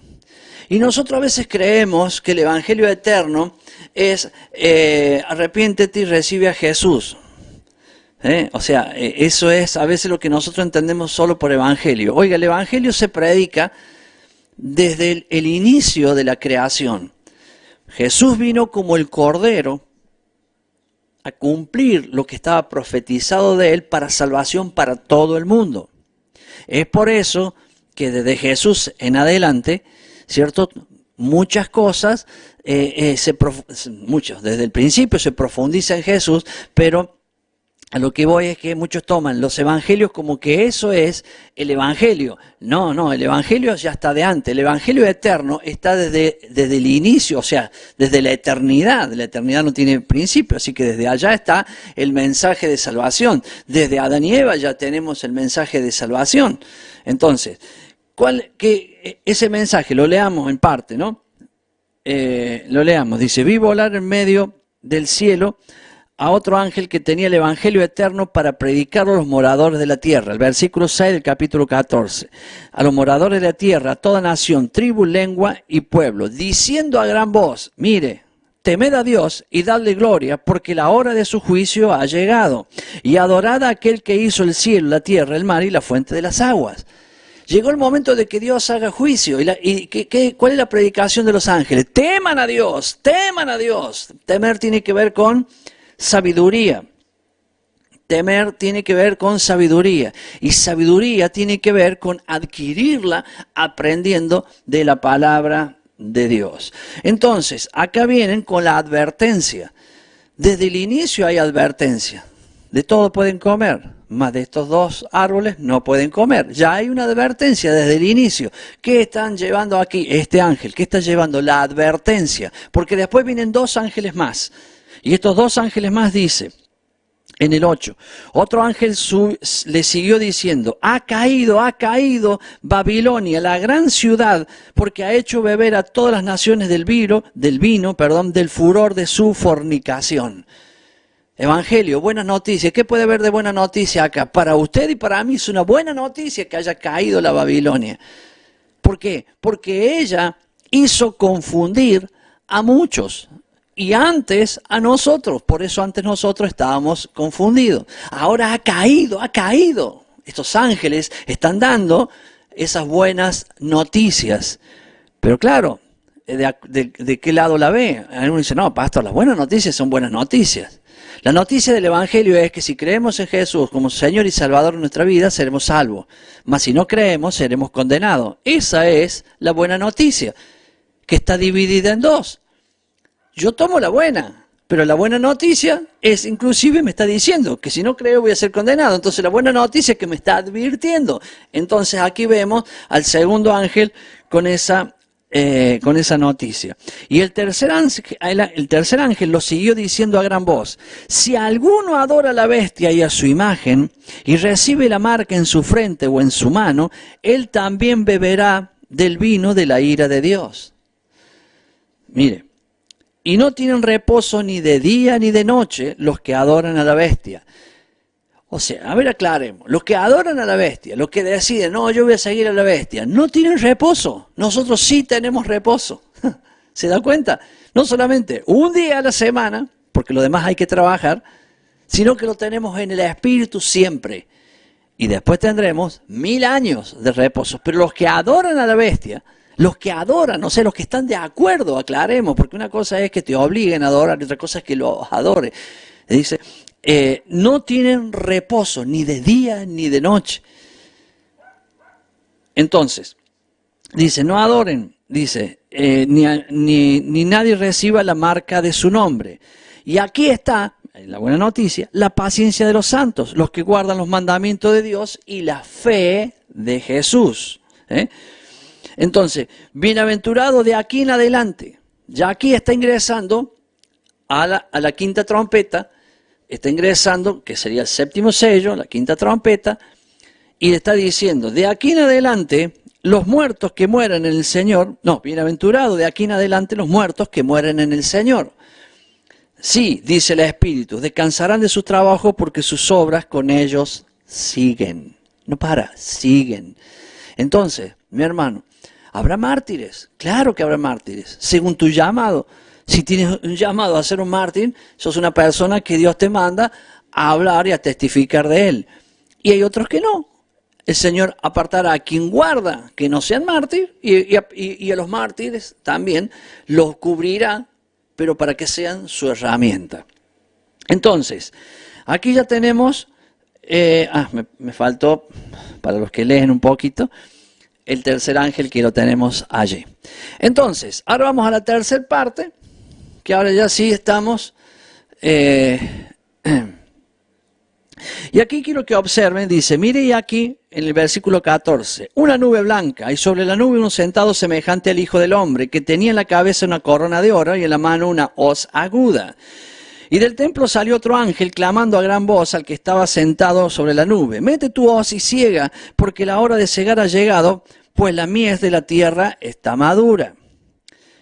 Y nosotros a veces creemos que el Evangelio eterno es arrepiéntete y recibe a Jesús. O sea, eso es a veces lo que nosotros entendemos solo por Evangelio. Oiga, el Evangelio se predica desde el inicio de la creación. Jesús vino como el Cordero a cumplir lo que estaba profetizado de él para salvación para todo el mundo. Es por eso que desde Jesús en adelante, ¿cierto? Muchas cosas, desde el principio se profundiza en Jesús, pero a lo que voy es que muchos toman los evangelios como que eso es el evangelio. No, el evangelio ya está de antes. El evangelio eterno está desde el inicio, o sea, desde la eternidad. La eternidad no tiene principio, así que desde allá está el mensaje de salvación. Desde Adán y Eva ya tenemos el mensaje de salvación. Entonces, ese mensaje lo leamos en parte, ¿no? Lo leamos. Dice, vi volar en medio del cielo a otro ángel que tenía el evangelio eterno para predicarlo a los moradores de la tierra. El versículo 6 del capítulo 14. A los moradores de la tierra, a toda nación, tribu, lengua y pueblo, diciendo a gran voz, mire, temed a Dios y dadle gloria, porque la hora de su juicio ha llegado. Y adorad a aquel que hizo el cielo, la tierra, el mar y la fuente de las aguas. Llegó el momento de que Dios haga juicio. ¿Cuál es la predicación de los ángeles? Teman a Dios, teman a Dios. Temer tiene que ver con sabiduría. Temer tiene que ver con sabiduría. Y sabiduría tiene que ver con adquirirla aprendiendo de la palabra de Dios. Entonces, acá vienen con la advertencia. Desde el inicio hay advertencia. De todo pueden comer, mas de estos 2 árboles no pueden comer. Ya hay una advertencia desde el inicio. ¿Qué están llevando aquí este ángel? ¿Qué está llevando? La advertencia. Porque después vienen 2 ángeles más. Y estos 2 ángeles más dice, en el 8, otro ángel le siguió diciendo, ha caído Babilonia, la gran ciudad, porque ha hecho beber a todas las naciones del vino, del furor de su fornicación. Evangelio, buenas noticias. ¿Qué puede haber de buena noticia acá? Para usted y para mí es una buena noticia que haya caído la Babilonia. ¿Por qué? Porque ella hizo confundir a muchos. Y antes a nosotros. Por eso antes nosotros estábamos confundidos. Ahora ha caído. Estos ángeles están dando esas buenas noticias. Pero claro, ¿de qué lado la ve? Algunos dicen, no, pastor, las buenas noticias son buenas noticias. La noticia del Evangelio es que si creemos en Jesús como Señor y Salvador de nuestra vida, seremos salvos. Mas si no creemos, seremos condenados. Esa es la buena noticia, que está dividida en 2. Yo tomo la buena, pero la buena noticia es, inclusive me está diciendo que si no creo voy a ser condenado. Entonces la buena noticia es que me está advirtiendo. Entonces aquí vemos al segundo ángel con esa noticia. Y el tercer ángel lo siguió diciendo a gran voz, si alguno adora a la bestia y a su imagen y recibe la marca en su frente o en su mano, él también beberá del vino de la ira de Dios. Mire, y no tienen reposo ni de día ni de noche los que adoran a la bestia. O sea, a ver, aclaremos, los que adoran a la bestia, los que deciden, no, yo voy a seguir a la bestia, no tienen reposo. Nosotros sí tenemos reposo. ¿Se da cuenta? No solamente un día a la semana, porque lo demás hay que trabajar, sino que lo tenemos en el espíritu siempre. Y después tendremos 1000 años de reposo. Pero los que adoran a la bestia, los que adoran, o sea, los que están de acuerdo, aclaremos, porque una cosa es que te obliguen a adorar y otra cosa es que los adores. Dice, no tienen reposo ni de día ni de noche. Entonces, dice, no adoren, dice, ni nadie reciba la marca de su nombre. Y aquí está, la buena noticia, la paciencia de los santos, los que guardan los mandamientos de Dios y la fe de Jesús. Entonces, bienaventurado de aquí en adelante. Ya aquí está ingresando a la quinta trompeta, está ingresando, que sería el séptimo sello, la quinta trompeta, y le está diciendo, de aquí en adelante, los muertos que mueran en el Señor, no, bienaventurado de aquí en adelante los muertos que mueren en el Señor. Sí, dice el Espíritu, descansarán de su trabajo porque sus obras con ellos siguen. No para, siguen. Entonces, mi hermano, ¿habrá mártires? Claro que habrá mártires, según tu llamado. Si tienes un llamado a ser un mártir, sos una persona que Dios te manda a hablar y a testificar de Él. Y hay otros que no. El Señor apartará a quien guarda que no sean mártires y a los mártires también los cubrirá, pero para que sean su herramienta. Entonces, aquí ya tenemos, me faltó, para los que leen un poquito, el tercer ángel que lo tenemos allí. Entonces, ahora vamos a la tercera parte, que ahora ya sí estamos. Y aquí quiero que observen, dice, mire y aquí en el versículo 14, una nube blanca y sobre la nube uno sentado semejante al Hijo del Hombre, que tenía en la cabeza una corona de oro y en la mano una hoz aguda. Y del templo salió otro ángel clamando a gran voz al que estaba sentado sobre la nube, mete tu hoz y ciega, porque la hora de cegar ha llegado, pues la mies de la tierra está madura.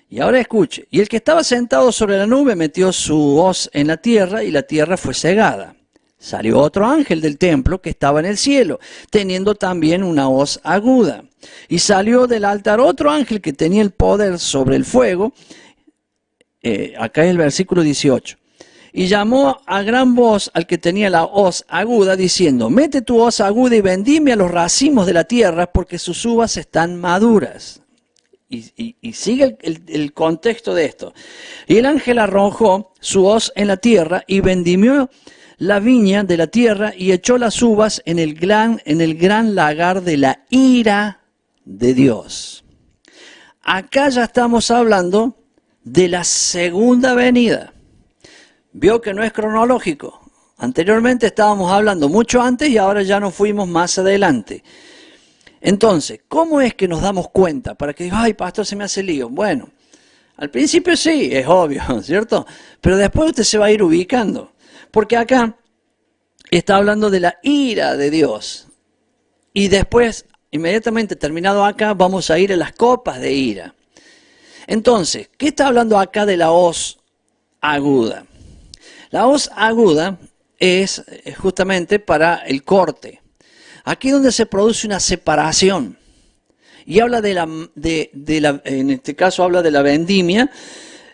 Y ahora escuche, y el que estaba sentado sobre la nube metió su hoz en la tierra y la tierra fue cegada. Salió otro ángel del templo que estaba en el cielo, teniendo también una hoz aguda. Y salió del altar otro ángel que tenía el poder sobre el fuego. Acá es el versículo 18. Y llamó a gran voz al que tenía la hoz aguda, diciendo, mete tu hoz aguda y vendime a los racimos de la tierra, porque sus uvas están maduras. Y sigue el contexto de esto. Y el ángel arrojó su hoz en la tierra y vendimió la viña de la tierra y echó las uvas en el gran lagar de la ira de Dios. Acá ya estamos hablando de la segunda venida. Vio que no es cronológico. Anteriormente estábamos hablando mucho antes y ahora ya nos fuimos más adelante. Entonces, ¿cómo es que nos damos cuenta? Para que diga, ay, pastor, se me hace lío. Bueno, al principio sí, es obvio, ¿cierto? Pero después usted se va a ir ubicando. Porque acá está hablando de la ira de Dios. Y después, inmediatamente terminado acá, vamos a ir a las copas de ira. Entonces, ¿qué está hablando acá de la hoz aguda? La hoz aguda es justamente para el corte. Aquí es donde se produce una separación. Y habla en este caso habla de la vendimia,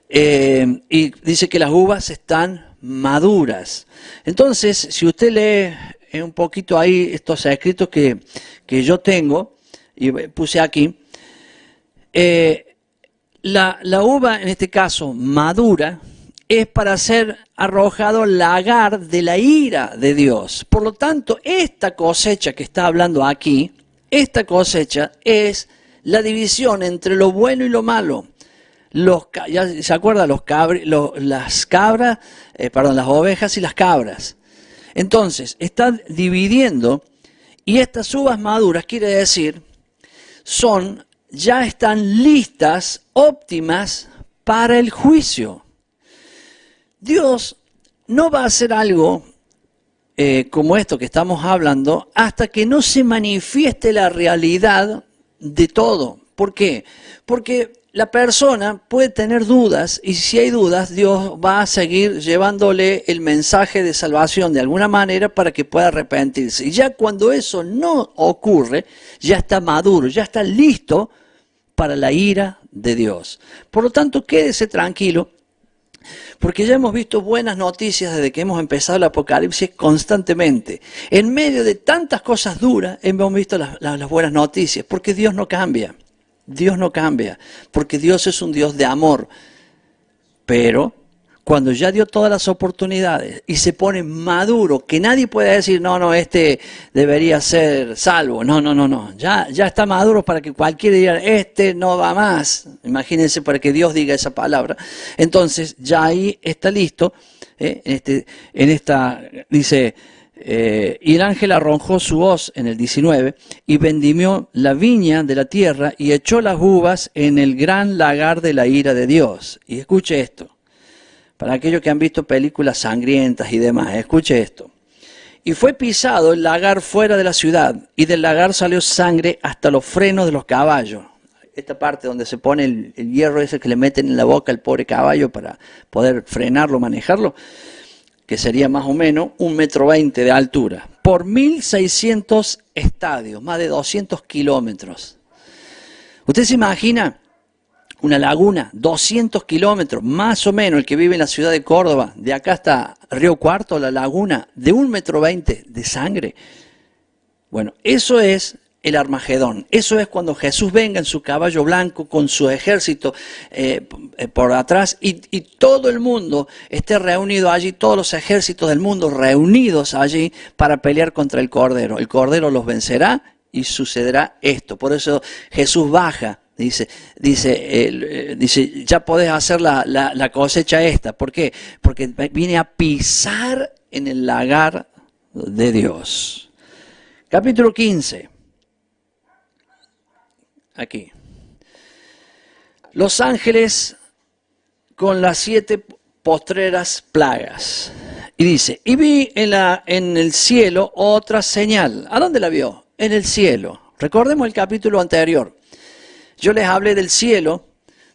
y dice que las uvas están maduras. Entonces, si usted lee un poquito ahí estos escritos que yo tengo, y puse aquí, la uva, en este caso madura, es para ser arrojado lagar de la ira de Dios. Por lo tanto, esta cosecha que está hablando aquí, esta cosecha es la división entre lo bueno y lo malo. ¿Ya se acuerda? Las ovejas y las cabras. Entonces, está dividiendo, y estas uvas maduras, quiere decir, ya están listas, óptimas para el juicio. Dios no va a hacer algo como esto que estamos hablando hasta que no se manifieste la realidad de todo. ¿Por qué? Porque la persona puede tener dudas y si hay dudas, Dios va a seguir llevándole el mensaje de salvación de alguna manera para que pueda arrepentirse. Y ya cuando eso no ocurre, ya está maduro, ya está listo para la ira de Dios. Por lo tanto, quédese tranquilo, porque ya hemos visto buenas noticias desde que hemos empezado el Apocalipsis constantemente. En medio de tantas cosas duras, hemos visto las buenas noticias, porque Dios no cambia. Dios no cambia, porque Dios es un Dios de amor. Pero cuando ya dio todas las oportunidades y se pone maduro, que nadie puede decir, no, este debería ser salvo. No. Ya está maduro para que cualquiera diga, este no va más. Imagínense, para que Dios diga esa palabra. Entonces, ya ahí está listo. Dice... y el ángel arrojó su hoz en el 19 y vendimió la viña de la tierra y echó las uvas en el gran lagar de la ira de Dios. Y escuche esto, para aquellos que han visto películas sangrientas y demás, escuche esto. Y fue pisado el lagar fuera de la ciudad y del lagar salió sangre hasta los frenos de los caballos. Esta parte donde se pone el hierro ese que le meten en la boca al pobre caballo para poder frenarlo, manejarlo, que sería más o menos 1,20 metros de altura, por 1.600 estadios, más de 200 kilómetros. ¿Usted se imagina una laguna, 200 kilómetros, más o menos, el que vive en la ciudad de Córdoba, de acá hasta Río Cuarto, la laguna, de 1,20 metros de sangre? Bueno, eso es el Armagedón. Eso es cuando Jesús venga en su caballo blanco con su ejército por atrás y todo el mundo esté reunido allí, todos los ejércitos del mundo reunidos allí para pelear contra el Cordero. El Cordero los vencerá y sucederá esto. Por eso Jesús baja, dice, ya podés hacer la cosecha esta. ¿Por qué? Porque viene a pisar en el lagar de Dios. Capítulo 15. Aquí. Los ángeles con las 7 postreras plagas. Y dice, y vi en el cielo otra señal. ¿A dónde la vio? En el cielo. Recordemos el capítulo anterior. Yo les hablé del cielo,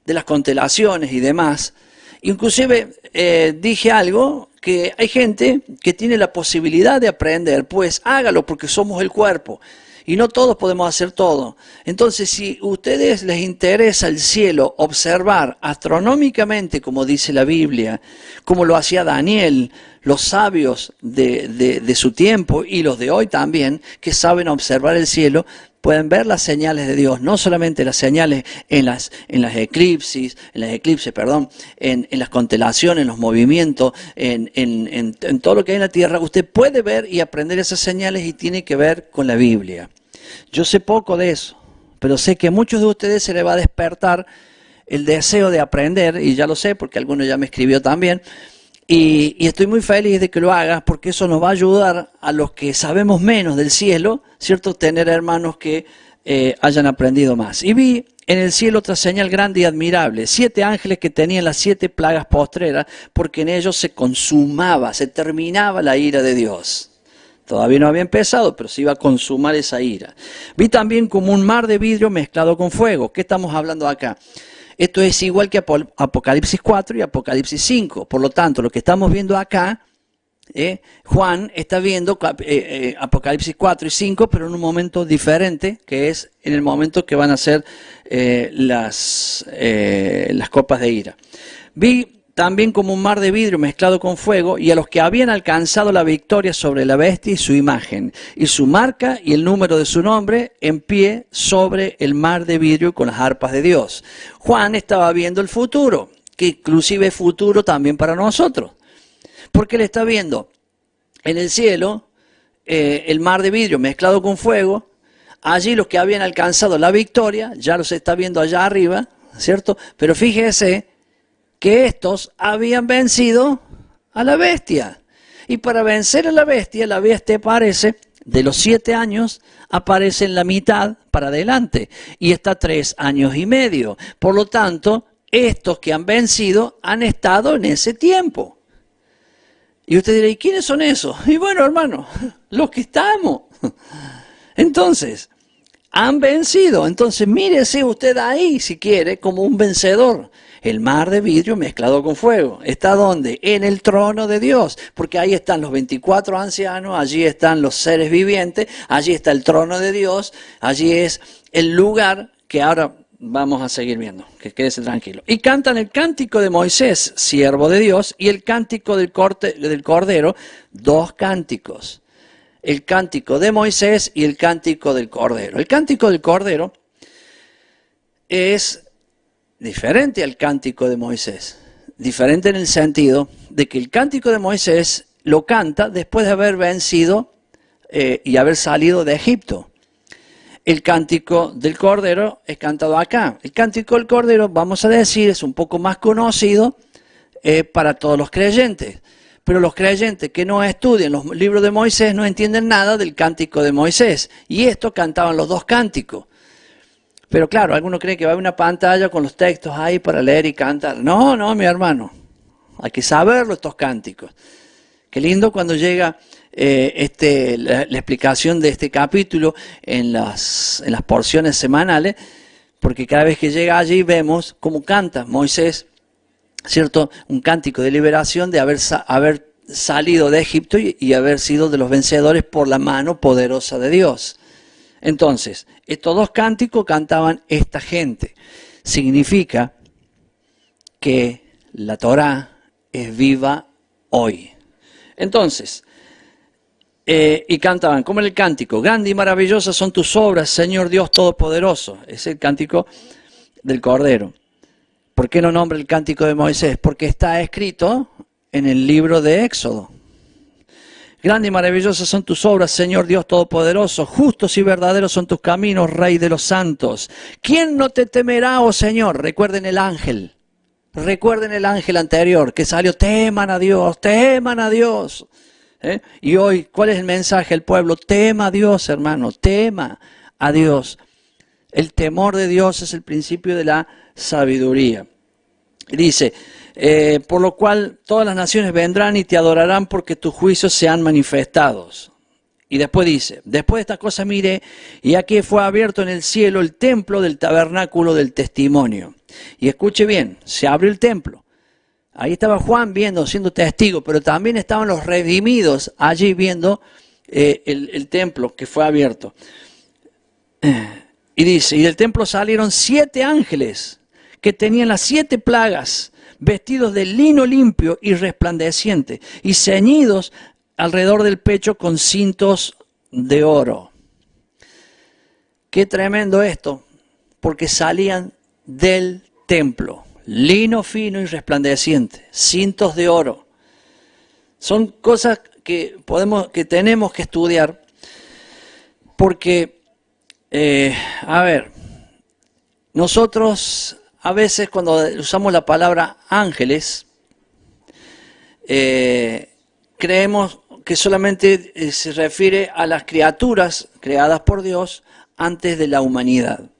de las constelaciones y demás. Inclusive dije algo, que hay gente que tiene la posibilidad de aprender, pues hágalo porque somos el cuerpo. Y no todos podemos hacer todo. Entonces, si a ustedes les interesa el cielo, observar astronómicamente, como dice la Biblia, como lo hacía Daniel, los sabios de su tiempo y los de hoy también, que saben observar el cielo, pueden ver las señales de Dios, no solamente las señales en las eclipses, en las constelaciones, en los movimientos, en todo lo que hay en la tierra. Usted puede ver y aprender esas señales y tiene que ver con la Biblia. Yo sé poco de eso, pero sé que a muchos de ustedes se les va a despertar el deseo de aprender, y ya lo sé porque alguno ya me escribió también, y estoy muy feliz de que lo hagas porque eso nos va a ayudar a los que sabemos menos del cielo, ¿cierto? Tener hermanos que hayan aprendido más. Y vi en el cielo otra señal grande y admirable, 7 ángeles que tenían las 7 plagas postreras, porque en ellos se consumaba, se terminaba la ira de Dios. Todavía no había empezado, pero se iba a consumar esa ira. Vi también como un mar de vidrio mezclado con fuego. ¿Qué estamos hablando acá? Esto es igual que Apocalipsis 4 y Apocalipsis 5. Por lo tanto, lo que estamos viendo acá, Juan está viendo Apocalipsis 4 y 5, pero en un momento diferente, que es en el momento que van a ser las copas de ira. Vi también como un mar de vidrio mezclado con fuego, y a los que habían alcanzado la victoria sobre la bestia y su imagen, y su marca y el número de su nombre, en pie sobre el mar de vidrio con las arpas de Dios. Juan estaba viendo el futuro, que inclusive es futuro también para nosotros, porque él está viendo en el cielo el mar de vidrio mezclado con fuego. Allí los que habían alcanzado la victoria, ya los está viendo allá arriba, ¿cierto? Pero fíjese que estos habían vencido a la bestia. Y para vencer a la bestia aparece, de los 7 años, aparece en la mitad para adelante. Y está 3 años y medio. Por lo tanto, estos que han vencido han estado en ese tiempo. Y usted dirá, ¿y quiénes son esos? Y bueno, hermano, los que estamos. Entonces, han vencido. Entonces mírese usted ahí, si quiere, como un vencedor. El mar de vidrio mezclado con fuego. ¿Está dónde? En el trono de Dios. Porque ahí están los 24 ancianos, allí están los seres vivientes, allí está el trono de Dios, allí es el lugar que ahora vamos a seguir viendo. Que quédese tranquilo. Y cantan el cántico de Moisés, siervo de Dios, y el cántico del Cordero, dos cánticos. El cántico de Moisés y el cántico del Cordero. El cántico del Cordero es diferente al cántico de Moisés. Diferente en el sentido de que el cántico de Moisés lo canta después de haber vencido y haber salido de Egipto. El cántico del Cordero es cantado acá. El cántico del Cordero, vamos a decir, es un poco más conocido para todos los creyentes. Pero los creyentes que no estudian los libros de Moisés no entienden nada del cántico de Moisés. Y esto cantaban los dos cánticos. Pero claro, algunos creen que va a haber una pantalla con los textos ahí para leer y cantar. No, no, mi hermano. Hay que saberlo estos cánticos. Qué lindo cuando llega la explicación de este capítulo en las porciones semanales, porque cada vez que llega allí vemos cómo canta Moisés, ¿cierto? Un cántico de liberación de haber salido de Egipto y haber sido de los vencedores por la mano poderosa de Dios. Entonces, estos dos cánticos cantaban esta gente. Significa que la Torá es viva hoy. Entonces, y cantaban, como en el cántico, grande y maravillosa son tus obras, Señor Dios Todopoderoso. Es el cántico del Cordero. ¿Por qué no nombra el cántico de Moisés? Porque está escrito en el libro de Éxodo. Grande y maravillosas son tus obras, Señor Dios Todopoderoso. Justos y verdaderos son tus caminos, Rey de los santos. ¿Quién no te temerá, oh Señor? Recuerden el ángel. Recuerden el ángel anterior que salió, teman a Dios, teman a Dios. Y hoy, ¿cuál es el mensaje al pueblo? Tema a Dios, hermano, tema a Dios. El temor de Dios es el principio de la sabiduría. Dice, por lo cual todas las naciones vendrán y te adorarán porque tus juicios se han manifestado. Y después dice, después de esta cosa miré, y aquí fue abierto en el cielo el templo del tabernáculo del testimonio. Y escuche bien, se abrió el templo. Ahí estaba Juan viendo, siendo testigo, pero también estaban los redimidos allí viendo el templo que fue abierto. Y dice, y del templo salieron 7 ángeles que tenían las 7 plagas, vestidos de lino limpio y resplandeciente, y ceñidos alrededor del pecho con cintos de oro. Qué tremendo esto, porque salían del templo, lino fino y resplandeciente, cintos de oro. Son cosas que tenemos que estudiar, porque, nosotros a veces cuando usamos la palabra ángeles, creemos que solamente se refiere a las criaturas creadas por Dios antes de la humanidad.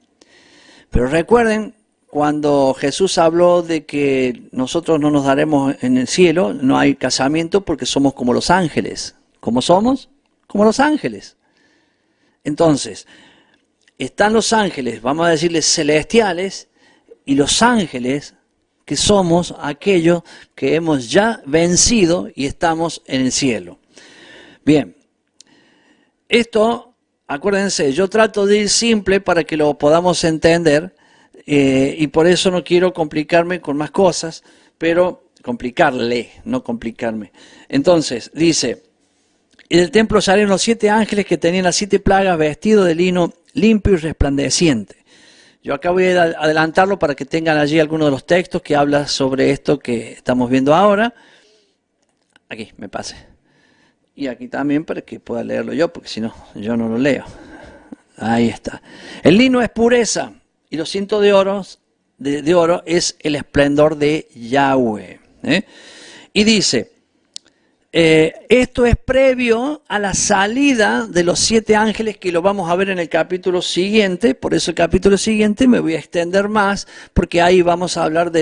Pero recuerden, cuando Jesús habló de que nosotros no nos daremos en el cielo, no hay casamiento porque somos como los ángeles. ¿Cómo somos? Como los ángeles. Entonces, están los ángeles, vamos a decirles celestiales, y los ángeles que somos aquellos que hemos ya vencido y estamos en el cielo. Bien, esto, acuérdense, yo trato de ir simple para que lo podamos entender y por eso no quiero complicarme con más cosas, pero complicarle, no complicarme. Entonces, dice, y del templo salieron los 7 ángeles que tenían las 7 plagas vestidos de lino limpio y resplandeciente. Yo acá voy a adelantarlo para que tengan allí algunos de los textos que habla sobre esto que estamos viendo ahora. Aquí, me pase. Y aquí también para que pueda leerlo yo, porque si no, yo no lo leo. Ahí está. El lino es pureza y los cintos de oro es el esplendor de Yahweh. Y dice, esto es previo a la salida de los 7 ángeles que lo vamos a ver en el capítulo siguiente. Por eso el capítulo siguiente me voy a extender más, porque ahí vamos a hablar de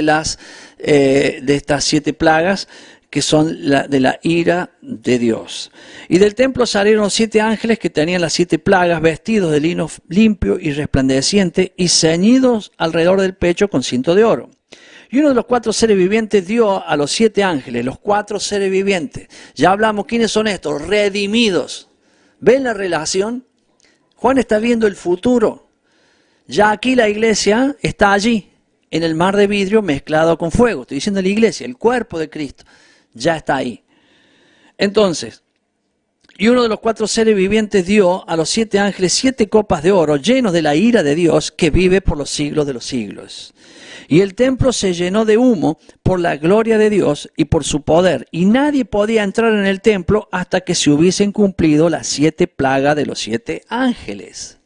estas 7 plagas que son de la ira de Dios. Y del templo salieron 7 ángeles que tenían las 7 plagas, vestidos de lino limpio y resplandeciente y ceñidos alrededor del pecho con cinto de oro. Y uno de los 4 seres vivientes dio a los 7 ángeles, los 4 seres vivientes. Ya hablamos, ¿quiénes son estos? Redimidos. ¿Ven la relación? Juan está viendo el futuro. Ya aquí la iglesia está allí, en el mar de vidrio mezclado con fuego. Estoy diciendo la iglesia, el cuerpo de Cristo. Ya está ahí. Entonces, y uno de los 4 seres vivientes dio a los 7 ángeles 7 copas de oro llenos de la ira de Dios que vive por los siglos de los siglos. Y el templo se llenó de humo por la gloria de Dios y por su poder. Y nadie podía entrar en el templo hasta que se hubiesen cumplido las 7 plagas de los 7 ángeles.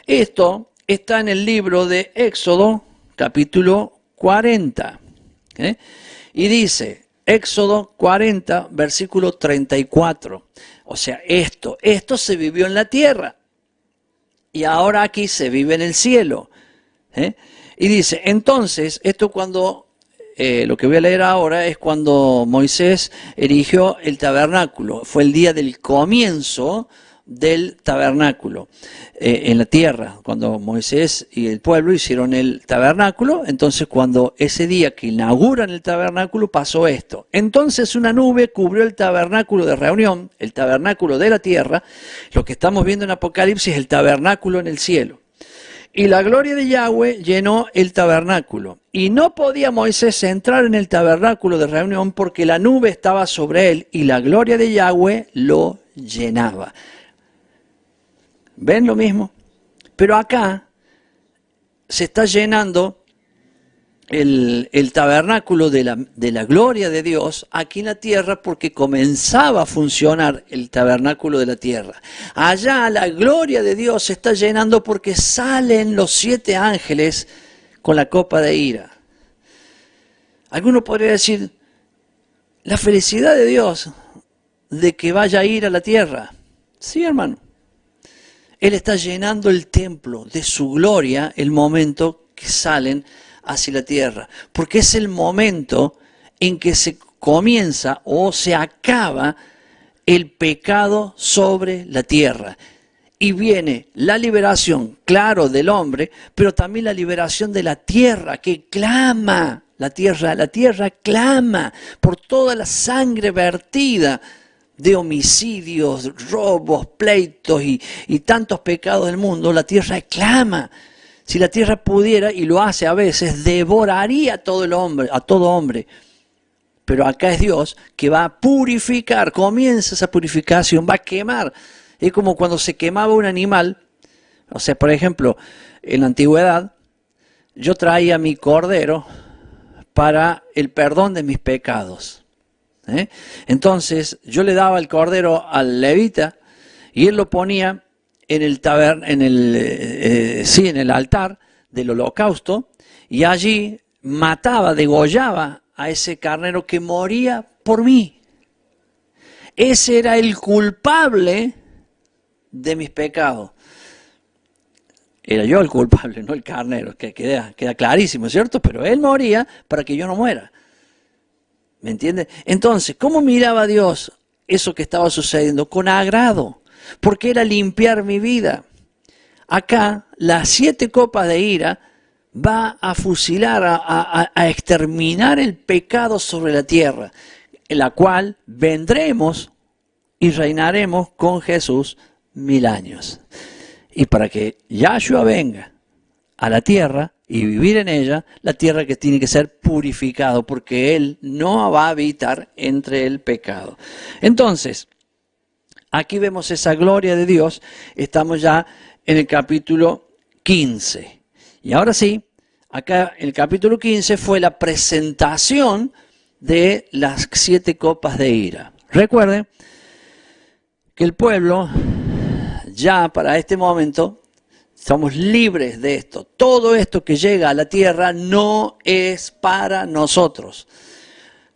Esto está en el libro de Éxodo, capítulo 40. Y dice, Éxodo 40, versículo 34. O sea, esto se vivió en la tierra. Y ahora aquí se vive en el cielo. Y dice, entonces, esto cuando, lo que voy a leer ahora es cuando Moisés erigió el tabernáculo. Fue el día del comienzo del tabernáculo en la tierra. Cuando Moisés y el pueblo hicieron el tabernáculo, entonces cuando ese día que inauguran el tabernáculo pasó esto. Entonces una nube cubrió el tabernáculo de reunión, el tabernáculo de la tierra, lo que estamos viendo en Apocalipsis, el tabernáculo en el cielo. Y la gloria de Yahweh llenó el tabernáculo. Y no podía Moisés entrar en el tabernáculo de reunión porque la nube estaba sobre él y la gloria de Yahweh lo llenaba. ¿Ven lo mismo? Pero acá se está llenando el tabernáculo de la gloria de Dios aquí en la tierra porque comenzaba a funcionar el tabernáculo de la tierra. Allá la gloria de Dios se está llenando porque salen los 7 ángeles con la copa de ira. Alguno podría decir, la felicidad de Dios de que vaya a ir a la tierra. Sí, hermano. Él está llenando el templo de su gloria el momento que salen hacia la tierra, porque es el momento en que se comienza o se acaba el pecado sobre la tierra. Y viene la liberación, claro, del hombre, pero también la liberación de la tierra que clama. La tierra clama por toda la sangre vertida de homicidios, robos, pleitos y tantos pecados del mundo. La tierra clama. Si la tierra pudiera, y lo hace a veces, devoraría a todo hombre. Pero acá es Dios que va a purificar, comienza esa purificación, va a quemar. Es como cuando se quemaba un animal. O sea, por ejemplo, en la antigüedad, yo traía mi cordero para el perdón de mis pecados. Entonces, yo le daba el cordero al levita y él lo ponía en el altar del holocausto, y allí mataba, degollaba a ese carnero que moría por mí. Ese era el culpable de mis pecados. Era yo el culpable, no el carnero, que queda clarísimo, ¿cierto? Pero él moría para que yo no muera. ¿Me entiendes? Entonces, ¿cómo miraba Dios eso que estaba sucediendo? Con agrado, porque era limpiar mi vida. Acá, las 7 copas de ira va a fusilar, a exterminar el pecado sobre la tierra, en la cual vendremos y reinaremos con Jesús 1000 años. Y para que Yahshua venga a la tierra y vivir en ella, la tierra que tiene que ser purificado, porque Él no va a habitar entre el pecado. Entonces, aquí vemos esa gloria de Dios. Estamos ya en el capítulo 15. Y ahora sí, acá en el capítulo 15 fue la presentación de las 7 copas de ira. Recuerden que el pueblo, ya para este momento, somos libres de esto. Todo esto que llega a la tierra no es para nosotros.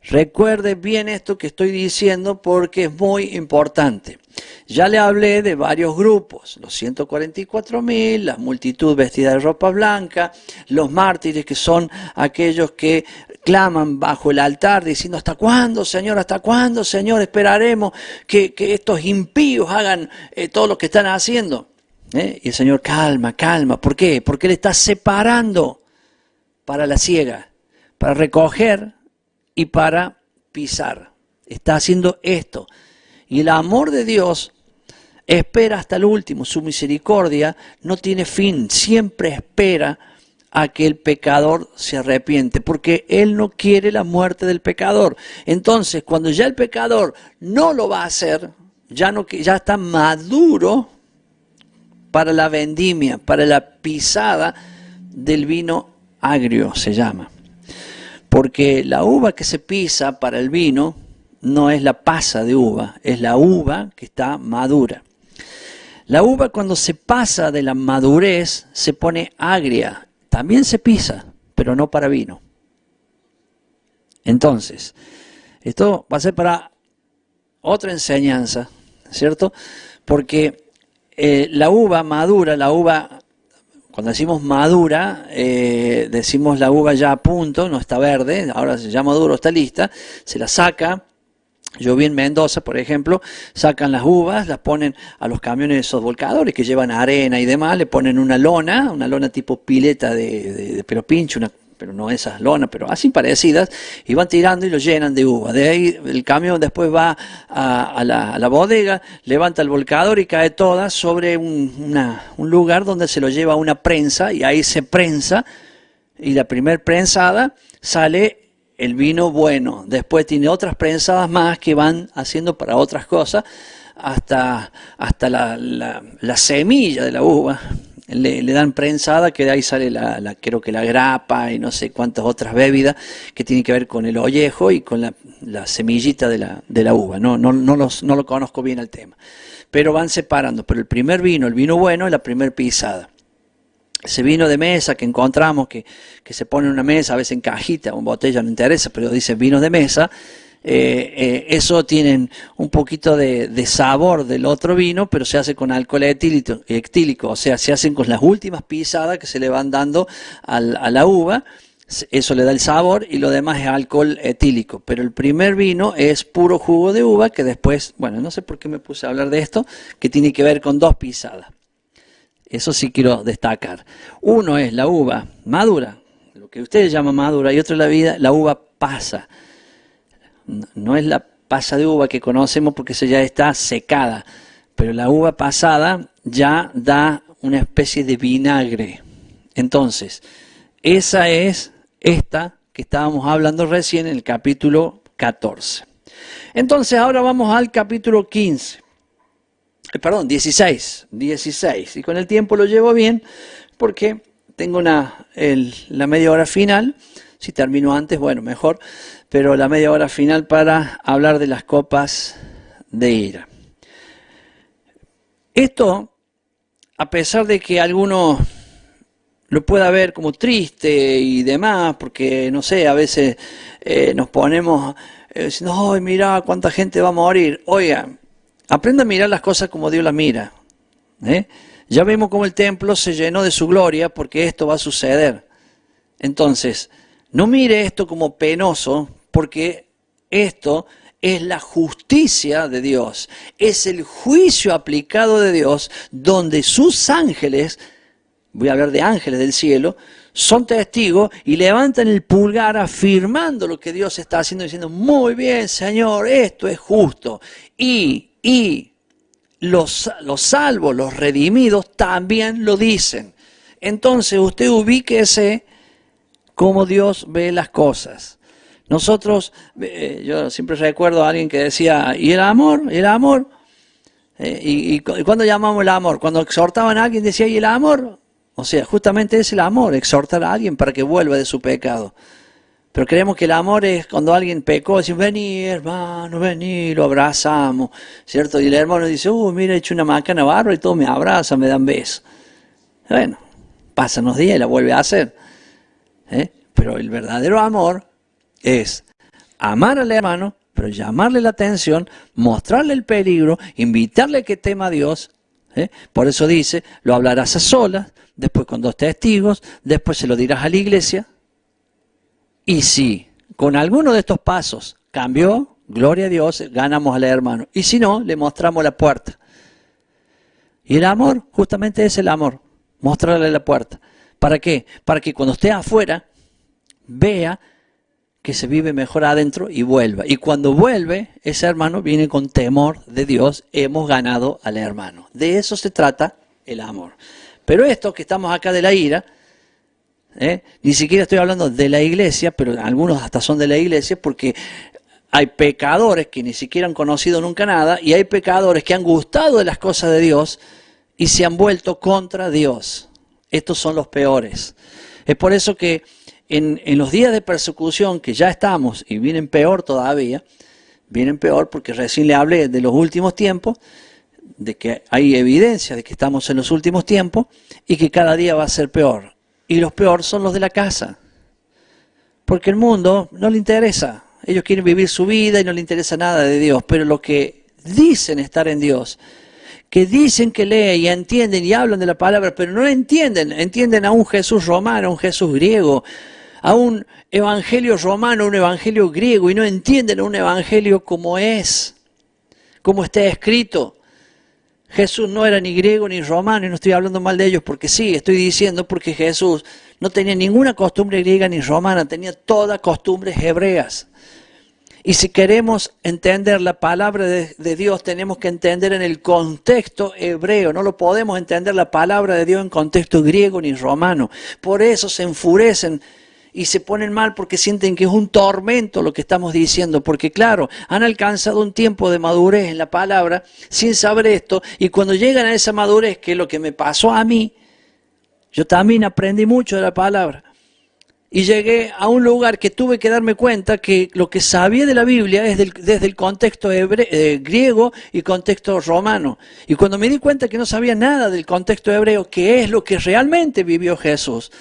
Recuerde bien esto que estoy diciendo porque es muy importante. Ya le hablé de varios grupos, los 144.000, la multitud vestida de ropa blanca, los mártires que son aquellos que claman bajo el altar diciendo, ¿hasta cuándo, Señor? ¿Hasta cuándo, Señor? Esperaremos que estos impíos hagan todo lo que están haciendo. Y el Señor, calma, calma. ¿Por qué? Porque Él está separando para la siega, para recoger y para pisar. Está haciendo esto. Y el amor de Dios espera hasta el último. Su misericordia no tiene fin. Siempre espera a que el pecador se arrepiente, porque Él no quiere la muerte del pecador. Entonces, cuando ya el pecador no lo va a hacer, ya está maduro para la vendimia, para la pisada del vino agrio, se llama. Porque la uva que se pisa para el vino no es la pasa de uva, es la uva que está madura. La uva, cuando se pasa de la madurez, se pone agria. También se pisa, pero no para vino. Entonces, esto va a ser para otra enseñanza, ¿cierto? Porque la uva madura, cuando decimos madura, decimos la uva ya a punto, no está verde, ahora ya maduro, está lista, se la saca. Yo vi en Mendoza, por ejemplo, sacan las uvas, las ponen a los camiones de esos volcadores que llevan arena y demás, le ponen una lona tipo pileta de pelo pincho, pero no esas lonas, pero así parecidas, y van tirando y lo llenan de uva. De ahí el camión después va a la bodega, levanta el volcador y cae toda sobre un lugar donde se lo lleva una prensa, y ahí se prensa, y la primer prensada sale el vino bueno. Después tiene otras prensadas más que van haciendo para otras cosas, hasta la semilla de la uva. Le dan prensada, que de ahí sale creo que la grapa y no sé cuántas otras bebidas que tienen que ver con el ollejo y con la semillita de la uva. No lo conozco bien el tema. Pero van separando. Pero el primer vino, el vino bueno, es la primer pisada. Ese vino de mesa que encontramos, que se pone en una mesa, a veces en cajita o en botella, no interesa, pero dice vino de mesa, eso tienen un poquito de sabor del otro vino, pero se hace con alcohol etílico, o sea, se hacen con las últimas pisadas que se le van dando a la uva, eso le da el sabor, y lo demás es alcohol etílico. Pero el primer vino es puro jugo de uva, que después, bueno, no sé por qué me puse a hablar de esto, que tiene que ver con 2 pisadas. Eso sí quiero destacar. Uno es la uva madura, lo que ustedes llaman madura, y otro es la uva pasa. No es la pasa de uva que conocemos porque esa ya está secada, pero la uva pasada ya da una especie de vinagre. Entonces, esa es esta que estábamos hablando recién en el capítulo 14. Entonces, ahora vamos al capítulo 15. Perdón, 16. Y con el tiempo lo llevo bien porque tengo la media hora final. Si termino antes, bueno, mejor. Pero la media hora final para hablar de las copas de ira. Esto, a pesar de que alguno lo pueda ver como triste y demás, porque, no sé, a veces nos ponemos diciendo, ¡ay, mirá cuánta gente va a morir! Oiga, aprenda a mirar las cosas como Dios las mira. Ya vemos cómo el templo se llenó de su gloria porque esto va a suceder. Entonces, no mire esto como penoso porque esto es la justicia de Dios. Es el juicio aplicado de Dios donde sus ángeles, voy a hablar de ángeles del cielo, son testigos y levantan el pulgar afirmando lo que Dios está haciendo, diciendo, muy bien, Señor, esto es justo. Y los salvos, los redimidos, también lo dicen. Entonces usted ubíquese cómo Dios ve las cosas. Nosotros, yo siempre recuerdo a alguien que decía, ¿y el amor? ¿Y el amor? ¿Y cuándo llamamos el amor? Cuando exhortaban a alguien decía, ¿y el amor? O sea, justamente es el amor, exhortar a alguien para que vuelva de su pecado. Pero creemos que el amor es cuando alguien pecó, decimos, vení hermano, vení, lo abrazamos, ¿cierto? Y el hermano dice, mira, he hecho una macana bárbara y todos me abrazan, me dan besos. Bueno, pasan los días y la vuelve a hacer. Pero el verdadero amor es amar al hermano, pero llamarle la atención, mostrarle el peligro, invitarle a que tema a Dios. Por eso dice, lo hablarás a solas, después con 2 testigos, después se lo dirás a la iglesia. Y si con alguno de estos pasos cambió, gloria a Dios, ganamos al hermano. Y si no, le mostramos la puerta. Y el amor, justamente es el amor, mostrarle la puerta. ¿Para qué? Para que cuando esté afuera, vea que se vive mejor adentro y vuelva. Y cuando vuelve, ese hermano viene con temor de Dios, hemos ganado al hermano. De eso se trata el amor. Pero esto que estamos acá de la ira, ni siquiera estoy hablando de la iglesia, pero algunos hasta son de la iglesia, porque hay pecadores que ni siquiera han conocido nunca nada, y hay pecadores que han gustado de las cosas de Dios y se han vuelto contra Dios. Estos son los peores. Es por eso que en los días de persecución que ya estamos, y vienen peor todavía, vienen peor porque recién le hablé de los últimos tiempos, de que hay evidencia de que estamos en los últimos tiempos y que cada día va a ser peor. Y los peores son los de la casa. Porque el mundo no le interesa. Ellos quieren vivir su vida y no le interesa nada de Dios. Pero los que dicen estar en Dios, que dicen que leen y entienden y hablan de la palabra, pero no entienden. Entienden a un Jesús romano, a un Jesús griego, a un evangelio romano, a un evangelio griego, y no entienden a un evangelio como es, como está escrito. Jesús no era ni griego ni romano, y no estoy hablando mal de ellos porque sí, estoy diciendo porque Jesús no tenía ninguna costumbre griega ni romana, tenía todas costumbres hebreas. Y si queremos entender la palabra de Dios, tenemos que entender en el contexto hebreo. No lo podemos entender la palabra de Dios en contexto griego ni romano. Por eso se enfurecen y se ponen mal porque sienten que es un tormento lo que estamos diciendo. Porque claro, han alcanzado un tiempo de madurez en la palabra sin saber esto. Y cuando llegan a esa madurez, que es lo que me pasó a mí, yo también aprendí mucho de la palabra. Y llegué a un lugar que tuve que darme cuenta que lo que sabía de la Biblia es desde el contexto griego y contexto romano. Y cuando me di cuenta que no sabía nada del contexto hebreo, que es lo que realmente vivió Jesús,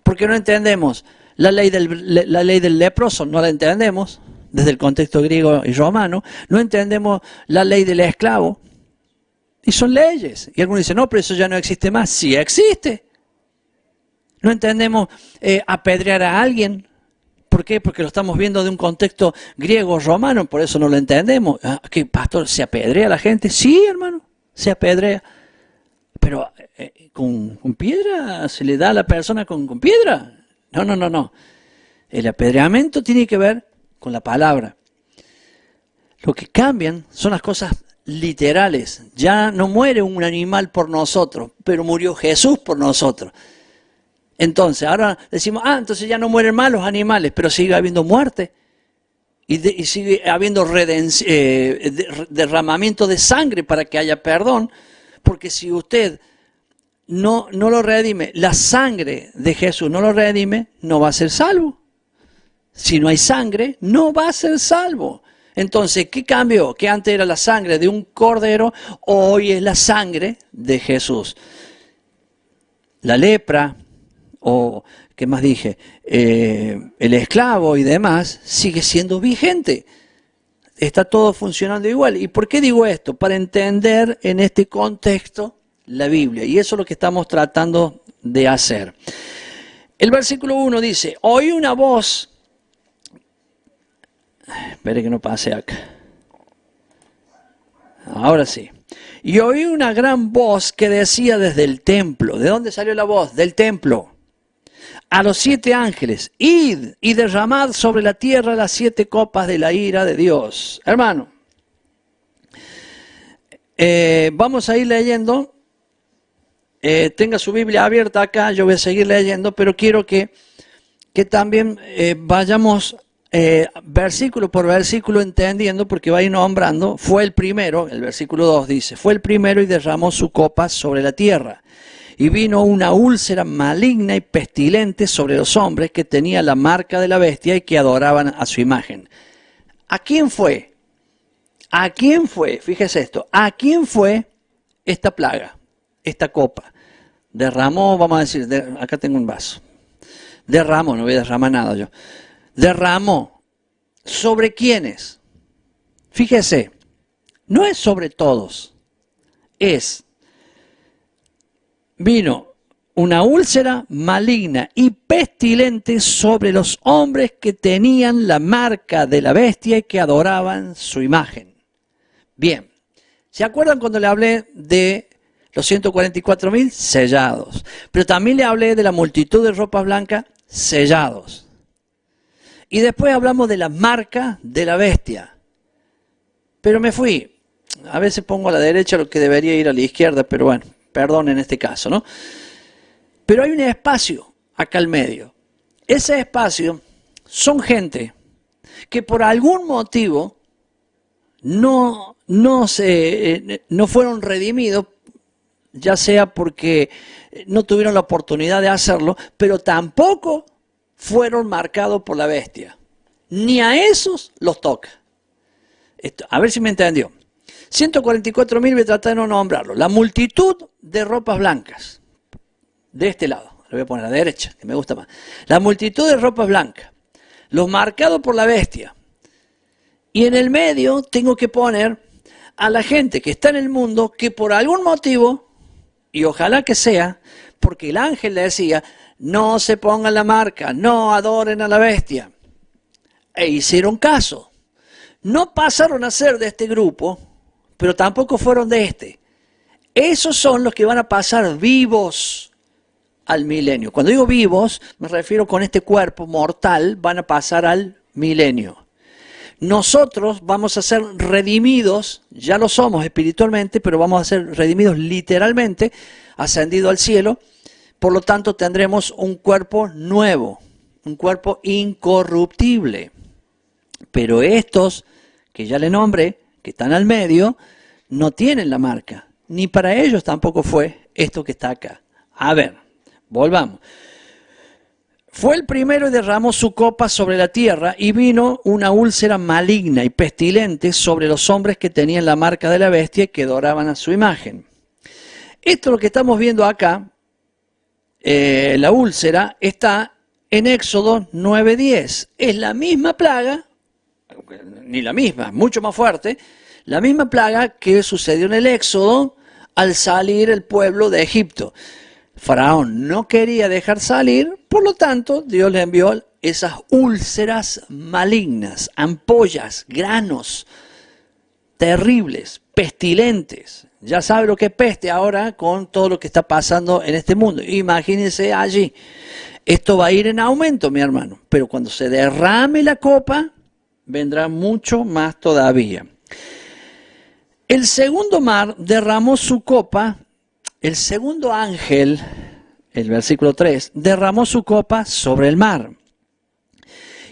porque no entendemos la ley del leproso, no la entendemos desde el contexto griego y romano, no entendemos la ley del esclavo, y son leyes. Y algunos dicen, no, pero eso ya no existe más. Sí existe. No entendemos apedrear a alguien. ¿Por qué? Porque lo estamos viendo de un contexto griego romano, por eso no lo entendemos. ¿Qué, pastor, se apedrea a la gente? Sí, hermano, se apedrea. Pero ¿con piedra se le da a la persona con piedra? No. El apedreamiento tiene que ver con la palabra. Lo que cambian son las cosas literales. Ya no muere un animal por nosotros, pero murió Jesús por nosotros. Entonces, ahora decimos, entonces ya no mueren más los animales, pero sigue habiendo muerte. Y sigue habiendo derramamiento de sangre para que haya perdón. Porque si usted no lo redime, la sangre de Jesús no lo redime, no va a ser salvo. Si no hay sangre, no va a ser salvo. Entonces, ¿qué cambió? Que antes era la sangre de un cordero, hoy es la sangre de Jesús. La lepra, o ¿qué más dije? El esclavo y demás, sigue siendo vigente. Está todo funcionando igual. ¿Y por qué digo esto? Para entender en este contexto la Biblia. Y eso es lo que estamos tratando de hacer. El versículo 1 dice, oí una voz. Espere que no pase acá. Ahora sí. Y oí una gran voz que decía desde el templo. ¿De dónde salió la voz? Del templo. A los 7 ángeles, id y derramad sobre la tierra las 7 copas de la ira de Dios. Hermano, vamos a ir leyendo. Tenga su Biblia abierta acá, yo voy a seguir leyendo, pero quiero que también vayamos versículo por versículo entendiendo, porque va a ir nombrando. Fue el primero, el versículo 2 dice, fue el primero y derramó su copa sobre la tierra. Y vino una úlcera maligna y pestilente sobre los hombres que tenía la marca de la bestia y que adoraban a su imagen. ¿A quién fue? ¿A quién fue? Fíjese esto. ¿A quién fue esta plaga? Esta copa. Derramó, vamos a decir, acá tengo un vaso. Derramó, no voy a derramar nada yo. Derramó. ¿Sobre quiénes? Fíjese, no es sobre todos. Vino una úlcera maligna y pestilente sobre los hombres que tenían la marca de la bestia y que adoraban su imagen. Bien, ¿se acuerdan cuando le hablé de los 144.000 sellados? Pero también le hablé de la multitud de ropas blancas sellados. Y después hablamos de la marca de la bestia. Pero me fui. A veces pongo a la derecha lo que debería ir a la izquierda, pero bueno, perdón en este caso, ¿no? Pero hay un espacio acá al medio. Ese espacio son gente que por algún motivo no fueron redimidos, ya sea porque no tuvieron la oportunidad de hacerlo, pero tampoco fueron marcados por la bestia. Ni a esos los toca. A ver si me entendió. 144.000 voy a tratar de no nombrarlo. La multitud de ropas blancas. De este lado. Lo voy a poner a la derecha, que me gusta más. La multitud de ropas blancas. Los marcados por la bestia. Y en el medio tengo que poner a la gente que está en el mundo que por algún motivo, y ojalá que sea, porque el ángel le decía, no se pongan la marca, no adoren a la bestia. E hicieron caso. No pasaron a ser de este grupo, pero tampoco fueron de este. Esos son los que van a pasar vivos al milenio. Cuando digo vivos, me refiero con este cuerpo mortal, van a pasar al milenio. Nosotros vamos a ser redimidos, ya lo somos espiritualmente, pero vamos a ser redimidos literalmente, ascendido al cielo. Por lo tanto, tendremos un cuerpo nuevo, un cuerpo incorruptible. Pero estos, que ya le nombré, que están al medio, no tienen la marca. Ni para ellos tampoco fue esto que está acá. A ver, volvamos. Fue el primero y derramó su copa sobre la tierra y vino una úlcera maligna y pestilente sobre los hombres que tenían la marca de la bestia y que adoraban a su imagen. Esto lo que estamos viendo acá, la úlcera, está en Éxodo 9:10. Es la misma plaga, ni la misma, mucho más fuerte, la misma plaga que sucedió en el Éxodo al salir el pueblo de Egipto. Faraón no quería dejar salir, por lo tanto, Dios le envió esas úlceras malignas, ampollas, granos terribles, pestilentes. Ya sabe lo que es peste ahora con todo lo que está pasando en este mundo. Imagínense allí. Esto va a ir en aumento, mi hermano, pero cuando se derrame la copa, vendrá mucho más todavía. El segundo mar derramó su copa. El segundo ángel, el versículo 3, derramó su copa sobre el mar.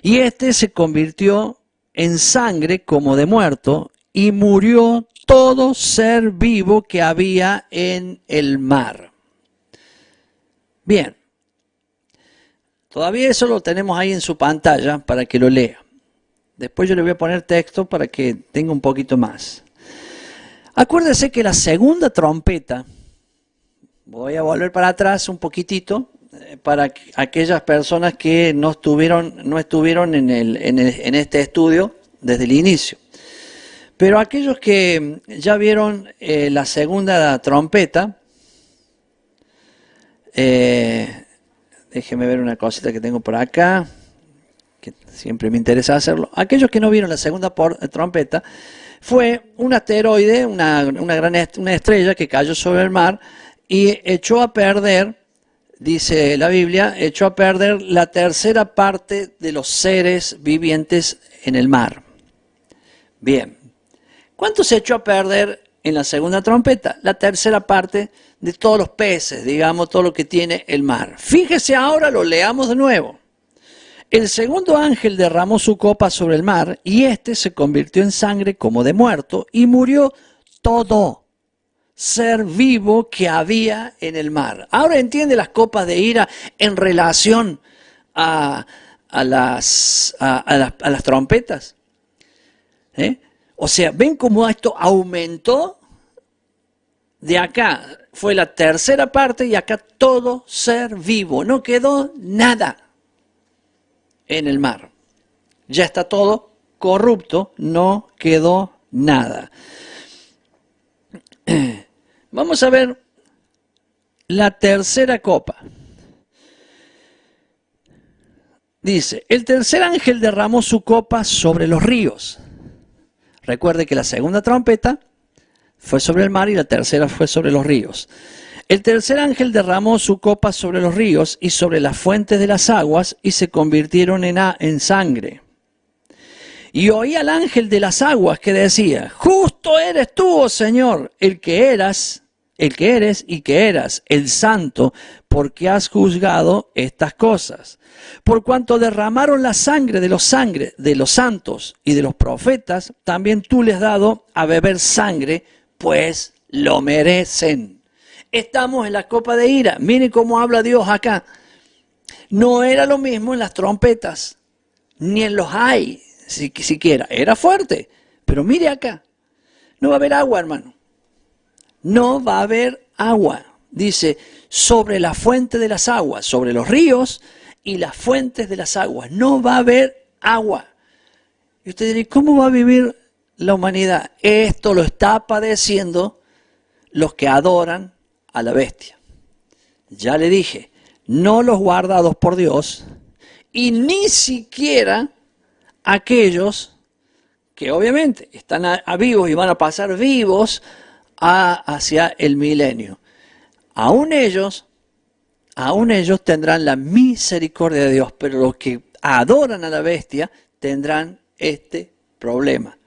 Y este se convirtió en sangre como de muerto y murió todo ser vivo que había en el mar. Bien. Todavía eso lo tenemos ahí en su pantalla para que lo lea. Después yo le voy a poner texto para que tenga un poquito más. Acuérdese que la segunda trompeta, voy a volver para atrás un poquitito, para aquellas personas que no estuvieron en este estudio desde el inicio. Pero aquellos que ya vieron la segunda trompeta, déjeme ver una cosita que tengo por acá, que siempre me interesa hacerlo. Aquellos que no vieron la segunda trompeta, fue un asteroide, una estrella que cayó sobre el mar y echó a perder, dice la Biblia, echó a perder la tercera parte de los seres vivientes en el mar. Bien. ¿Cuánto se echó a perder en la segunda trompeta? La tercera parte de todos los peces, digamos, todo lo que tiene el mar. Fíjese ahora, lo leamos de nuevo. El segundo ángel derramó su copa sobre el mar y éste se convirtió en sangre como de muerto y murió todo ser vivo que había en el mar. Ahora entiende las copas de ira en relación a las trompetas. O sea, ¿ven cómo esto aumentó? De acá fue la tercera parte y acá todo ser vivo. No quedó nada en el mar. Ya está todo corrupto, no quedó nada. Vamos a ver la tercera copa. Dice, el tercer ángel derramó su copa sobre los ríos. Recuerde que la segunda trompeta fue sobre el mar y la tercera fue sobre los ríos. El tercer ángel derramó su copa sobre los ríos y sobre las fuentes de las aguas y se convirtieron en sangre. Y oí al ángel de las aguas que decía, justo eres tú, oh Señor, el que eres y que eras, el santo, porque has juzgado estas cosas. Por cuanto derramaron la sangre de los santos y de los profetas, también tú les has dado a beber sangre, pues lo merecen. Estamos en la copa de ira. Miren cómo habla Dios acá. No era lo mismo en las trompetas, ni en los hay, siquiera. Era fuerte, pero mire acá. No va a haber agua, hermano. No va a haber agua. Dice, sobre la fuente de las aguas, sobre los ríos y las fuentes de las aguas. No va a haber agua. Y usted dirá, ¿cómo va a vivir la humanidad? Esto lo está padeciendo los que adoran a la bestia. Ya le dije, no los guardados por Dios y ni siquiera aquellos que obviamente están a vivos y van a pasar vivos hacia el milenio. Aún ellos tendrán la misericordia de Dios, pero los que adoran a la bestia tendrán este problema.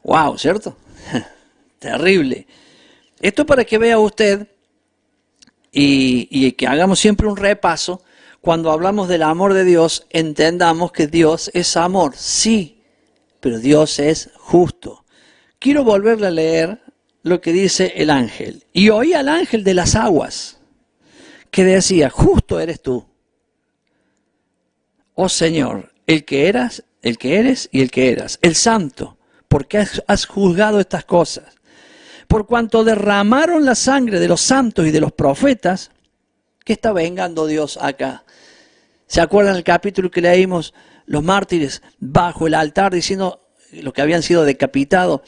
¡Wow! ¿Cierto? Terrible. Esto para que vea usted y que hagamos siempre un repaso. Cuando hablamos del amor de Dios, entendamos que Dios es amor, sí, pero Dios es justo. Quiero volverle a leer lo que dice el ángel. Y oí al ángel de las aguas, que decía, justo eres tú, oh Señor, el que eres y el que eras, el santo, porque has juzgado estas cosas. Por cuanto derramaron la sangre de los santos y de los profetas, ¿qué está vengando Dios acá? ¿Se acuerdan el capítulo que leímos? Los mártires bajo el altar diciendo, los que habían sido decapitados,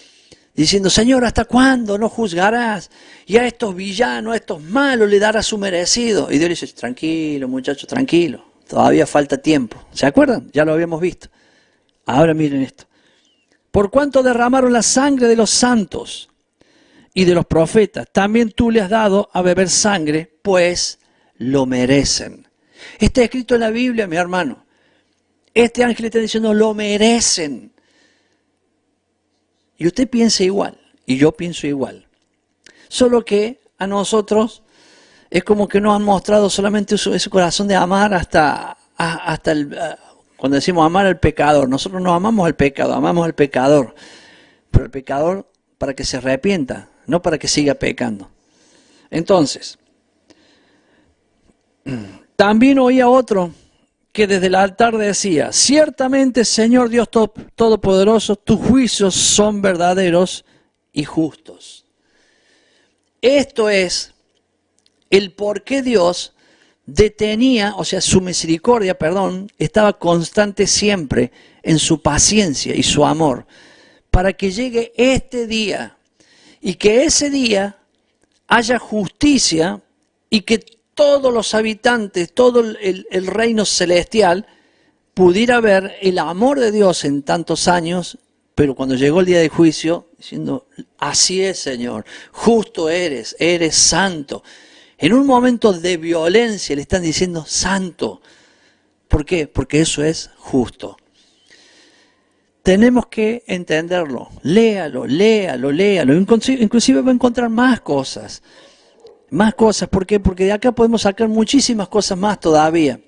diciendo, Señor, ¿hasta cuándo no juzgarás? Y a estos villanos, a estos malos le darás su merecido. Y Dios le dice, tranquilo muchachos, tranquilo, todavía falta tiempo. ¿Se acuerdan? Ya lo habíamos visto. Ahora miren esto. Por cuanto derramaron la sangre de los santos y de los profetas, también tú le has dado a beber sangre, pues lo merecen. Está escrito en la Biblia, mi hermano. Este ángel está diciendo, lo merecen. Y usted piensa igual, y yo pienso igual. Solo que a nosotros es como que nos han mostrado solamente ese corazón de amar hasta cuando decimos amar al pecador. Nosotros no amamos al pecado, amamos al pecador. Pero el pecador para que se arrepienta, no para que siga pecando. Entonces, también oía otro que desde el altar decía, ciertamente Señor Dios Todopoderoso, tus juicios son verdaderos y justos. Esto es el por qué Dios detenía, o sea, su misericordia, estaba constante siempre en su paciencia y su amor, para que llegue este día y que ese día haya justicia y que todos los habitantes, todo el reino celestial pudiera ver el amor de Dios en tantos años, pero cuando llegó el día de juicio, diciendo, así es Señor, justo eres santo. En un momento de violencia le están diciendo santo. ¿Por qué? Porque eso es justo. Tenemos que entenderlo. Léalo. Inclusive va a encontrar más cosas. Más cosas. ¿Por qué? Porque de acá podemos sacar muchísimas cosas más todavía.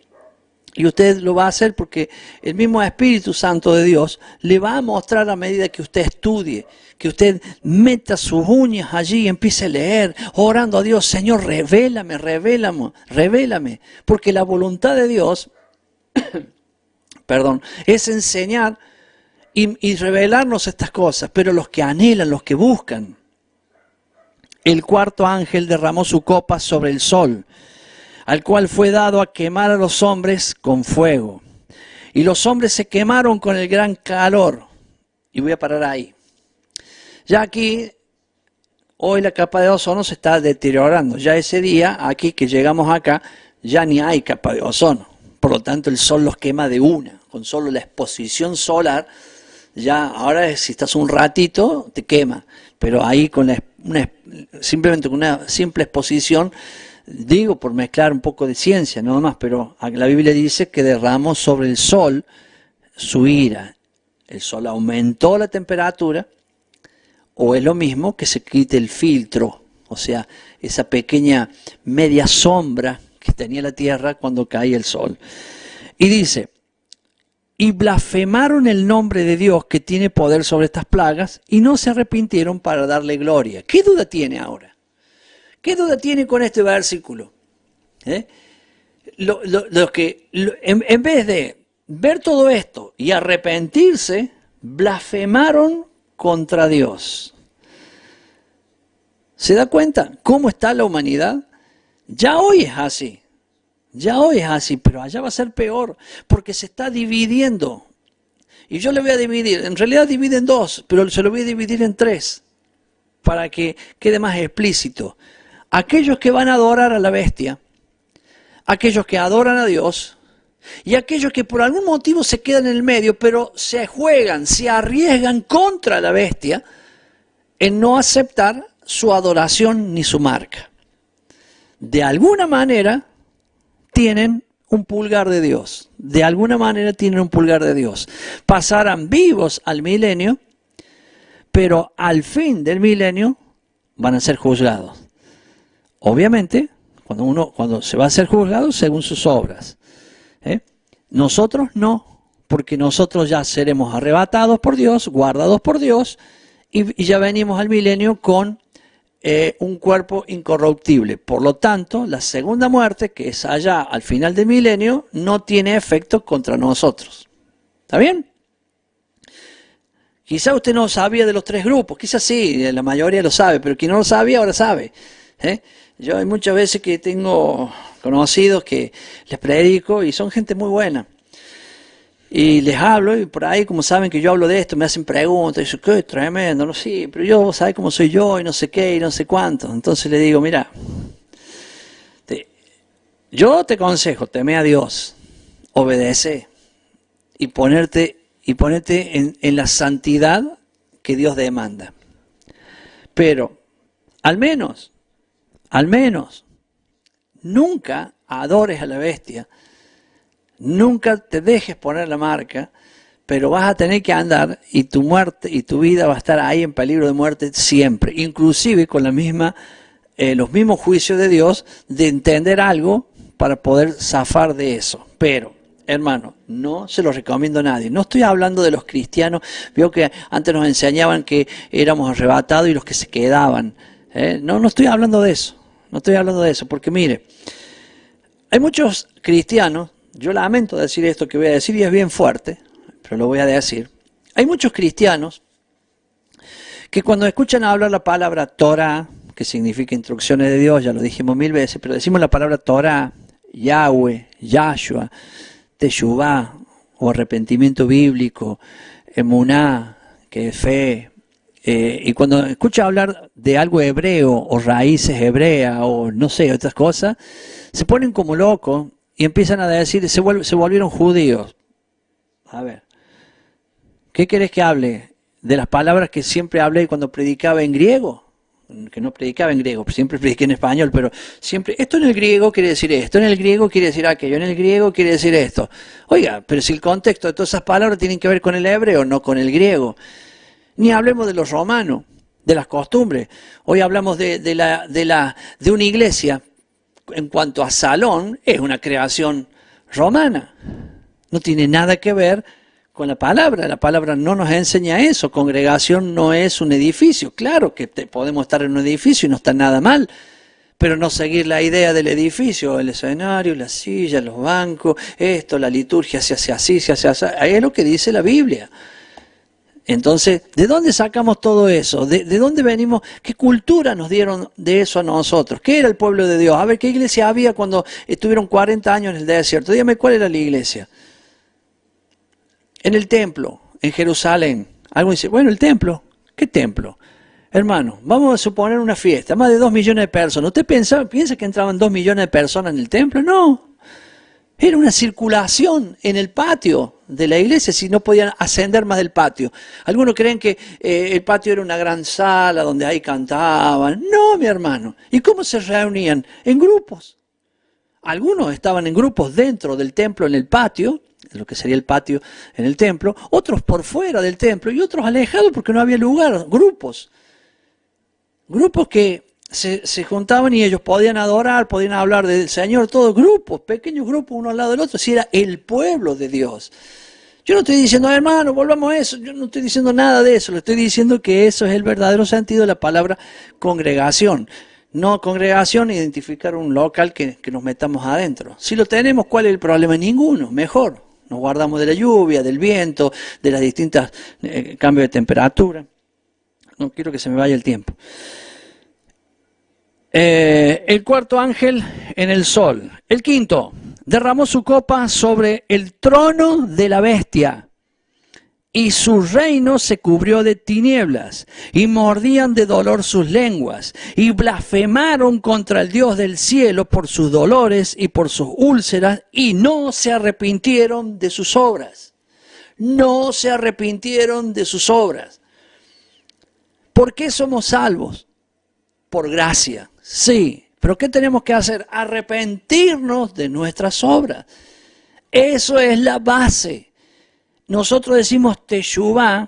Y usted lo va a hacer porque el mismo Espíritu Santo de Dios le va a mostrar a medida que usted estudie, que usted meta sus uñas allí y empiece a leer, orando a Dios, Señor, revélame. Porque la voluntad de Dios, es enseñar y revelarnos estas cosas, pero los que anhelan, los que buscan. El cuarto ángel derramó su copa sobre el sol, al cual fue dado a quemar a los hombres con fuego. Y los hombres se quemaron con el gran calor. Y voy a parar ahí. Ya aquí hoy la capa de ozono se está deteriorando. Ya ese día, aquí que llegamos acá, ya ni hay capa de ozono. Por lo tanto, el sol los quema de una. Con solo la exposición solar, ya ahora si estás un ratito, te quema. Pero ahí simplemente con una simple exposición, digo por mezclar un poco de ciencia, nada más, pero la Biblia dice que derramó sobre el sol su ira. El sol aumentó la temperatura, o es lo mismo que se quite el filtro, o sea, esa pequeña media sombra que tenía la tierra cuando caía el sol. Y dice, y blasfemaron el nombre de Dios que tiene poder sobre estas plagas y no se arrepintieron para darle gloria. ¿Qué duda tiene ahora? ¿Qué duda tiene con este versículo? En vez de ver todo esto y arrepentirse, blasfemaron contra Dios. ¿Se da cuenta cómo está la humanidad? Ya hoy es así. Ya hoy es así, pero allá va a ser peor, porque se está dividiendo. Y yo le voy a dividir, en realidad divide en dos, pero se lo voy a dividir en tres, para que quede más explícito. Aquellos que van a adorar a la bestia, aquellos que adoran a Dios, y aquellos que por algún motivo se quedan en el medio, pero se juegan, se arriesgan contra la bestia en no aceptar su adoración ni su marca. De alguna manera tienen un pulgar de Dios. De alguna manera tienen un pulgar de Dios. Pasarán vivos al milenio, pero al fin del milenio van a ser juzgados. Obviamente, cuando se va a ser juzgado según sus obras. Nosotros no, porque nosotros ya seremos arrebatados por Dios, guardados por Dios, y ya venimos al milenio con un cuerpo incorruptible. Por lo tanto, la segunda muerte, que es allá al final del milenio, no tiene efecto contra nosotros. ¿Está bien? Quizá usted no sabía de los tres grupos, quizás sí, la mayoría lo sabe, pero quien no lo sabía ahora sabe. Yo hay muchas veces que tengo conocidos que les predico y son gente muy buena. Y les hablo y por ahí, como saben que yo hablo de esto, me hacen preguntas y dicen, qué tremendo, no sé, pero yo, ¿sabes cómo soy yo? Y no sé qué, y no sé cuánto. Entonces le digo, mira, yo te aconsejo, teme a Dios, obedece y ponerte en la santidad que Dios demanda. Pero, al menos, nunca adores a la bestia. Nunca te dejes poner la marca, pero vas a tener que andar y tu muerte y tu vida va a estar ahí en peligro de muerte siempre, inclusive con los mismos juicios de Dios de entender algo para poder zafar de eso. Pero, hermano, no se lo recomiendo a nadie. No estoy hablando de los cristianos. Veo que antes nos enseñaban que éramos arrebatados y los que se quedaban. No estoy hablando de eso. No estoy hablando de eso, porque mire, hay muchos cristianos. Yo lamento decir esto que voy a decir y es bien fuerte, pero lo voy a decir. Hay muchos cristianos que cuando escuchan hablar la palabra Torah, que significa instrucciones de Dios, ya lo dijimos 1000 veces, pero decimos la palabra Torah, Yahweh, Yahshua, Teshuvah, o arrepentimiento bíblico, Emuná, que es fe. Y cuando escucha hablar de algo hebreo, o raíces hebreas, o no sé, otras cosas, se ponen como locos. Y empiezan a decir, se volvieron judíos. A ver, ¿qué querés que hable? ¿De las palabras que siempre hablé cuando predicaba en griego? Que no predicaba en griego, siempre prediqué en español, pero siempre, esto en el griego quiere decir esto, en el griego quiere decir aquello, en el griego quiere decir esto. Oiga, pero si el contexto de todas esas palabras tienen que ver con el hebreo, no con el griego. Ni hablemos de los romanos, de las costumbres. Hoy hablamos de una iglesia. En cuanto a salón, es una creación romana. No tiene nada que ver con la palabra. La palabra no nos enseña eso. Congregación no es un edificio. Claro que podemos estar en un edificio y no está nada mal, pero no seguir la idea del edificio, el escenario, las sillas, los bancos, esto, la liturgia se hace así, se hace así. Ahí es lo que dice la Biblia. Entonces, ¿de dónde sacamos todo eso? ¿De dónde venimos? ¿Qué cultura nos dieron de eso a nosotros? ¿Qué era el pueblo de Dios? A ver, ¿qué iglesia había cuando estuvieron 40 años en el desierto? Dígame, ¿cuál era la iglesia? En el templo, en Jerusalén. Alguien dice, bueno, el templo. ¿Qué templo? Hermano, vamos a suponer una fiesta, más de 2 millones de personas. ¿Usted piensa que entraban 2 millones de personas en el templo? No. Era una circulación en el patio de la iglesia, si no podían ascender más del patio. Algunos creen que el patio era una gran sala donde ahí cantaban. No, mi hermano. ¿Y cómo se reunían? En grupos. Algunos estaban en grupos dentro del templo, en el patio, lo que sería el patio en el templo, otros por fuera del templo y otros alejados porque no había lugar, grupos. Grupos que se juntaban y ellos podían adorar, podían hablar del Señor, todos grupos, pequeños grupos uno al lado del otro, si era el pueblo de Dios. Yo no estoy diciendo, hermano, volvamos a eso, yo no estoy diciendo nada de eso, le estoy diciendo que eso es el verdadero sentido de la palabra congregación. No congregación, identificar un local que nos metamos adentro. Si lo tenemos, ¿cuál es el problema? Ninguno, mejor. Nos guardamos de la lluvia, del viento, de las distintas cambios de temperatura. No quiero que se me vaya el tiempo. El cuarto ángel en el sol. El quinto, derramó su copa sobre el trono de la bestia. Y su reino se cubrió de tinieblas, y mordían de dolor sus lenguas, y blasfemaron contra el Dios del cielo por sus dolores y por sus úlceras, y no se arrepintieron de sus obras. No se arrepintieron de sus obras. ¿Por qué somos salvos? Por gracia, sí. Pero ¿qué tenemos que hacer? Arrepentirnos de nuestras obras. Eso es la base. Nosotros decimos teshuvá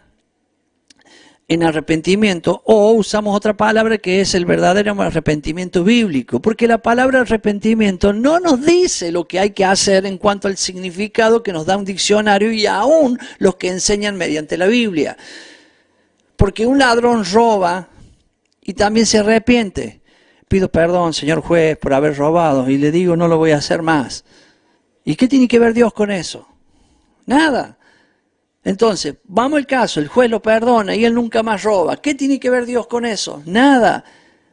en arrepentimiento o usamos otra palabra que es el verdadero arrepentimiento bíblico, porque la palabra arrepentimiento no nos dice lo que hay que hacer en cuanto al significado que nos da un diccionario y aún los que enseñan mediante la Biblia. Porque un ladrón roba y también se arrepiente. Pido perdón, señor juez, por haber robado y le digo no lo voy a hacer más. ¿Y qué tiene que ver Dios con eso? Nada. Entonces, vamos al caso, el juez lo perdona y él nunca más roba. ¿Qué tiene que ver Dios con eso? Nada.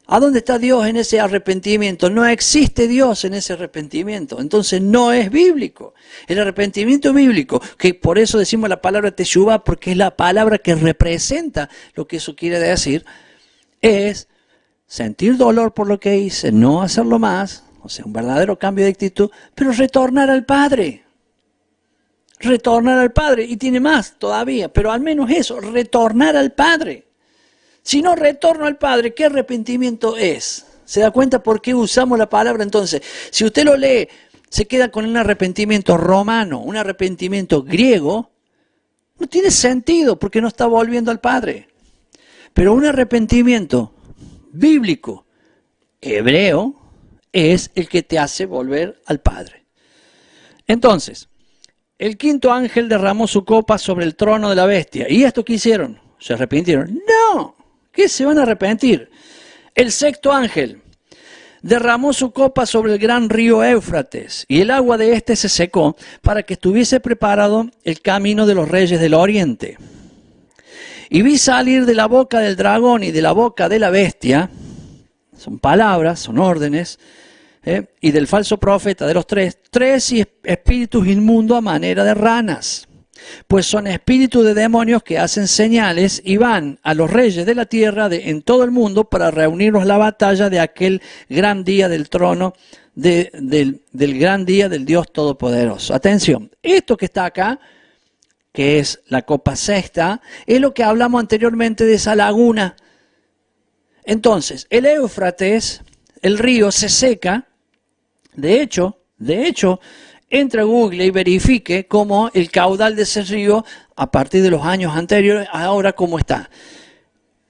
¿A dónde está Dios en ese arrepentimiento? No existe Dios en ese arrepentimiento. Entonces no es bíblico. El arrepentimiento bíblico, que por eso decimos la palabra teshuvá, porque es la palabra que representa lo que eso quiere decir, es sentir dolor por lo que hice, no hacerlo más, o sea, un verdadero cambio de actitud, pero retornar al Padre. Retornar al Padre, y tiene más todavía, pero al menos eso, retornar al Padre. Si no retorno al Padre, ¿qué arrepentimiento es? ¿Se da cuenta por qué usamos la palabra entonces? Si usted lo lee, se queda con un arrepentimiento romano, un arrepentimiento griego, no tiene sentido porque no está volviendo al Padre. Pero un arrepentimiento bíblico, hebreo, es el que te hace volver al Padre. Entonces, el quinto ángel derramó su copa sobre el trono de la bestia. ¿Y esto qué hicieron? ¿Se arrepintieron? No. ¿Qué se van a arrepentir? El sexto ángel derramó su copa sobre el gran río Éufrates, y el agua de éste se secó para que estuviese preparado el camino de los reyes del oriente. Y vi salir de la boca del dragón y de la boca de la bestia, son palabras, son órdenes, y del falso profeta, de los tres espíritus inmundos a manera de ranas, pues son espíritus de demonios que hacen señales y van a los reyes de la tierra en todo el mundo para reunirnos la batalla de aquel gran día del trono, del gran día del Dios Todopoderoso. Atención, esto que está acá, que es la copa sexta, es lo que hablamos anteriormente de esa laguna. Entonces, el Éufrates, el río, se seca. De hecho, entre a Google y verifique cómo el caudal de ese río, a partir de los años anteriores, ahora cómo está.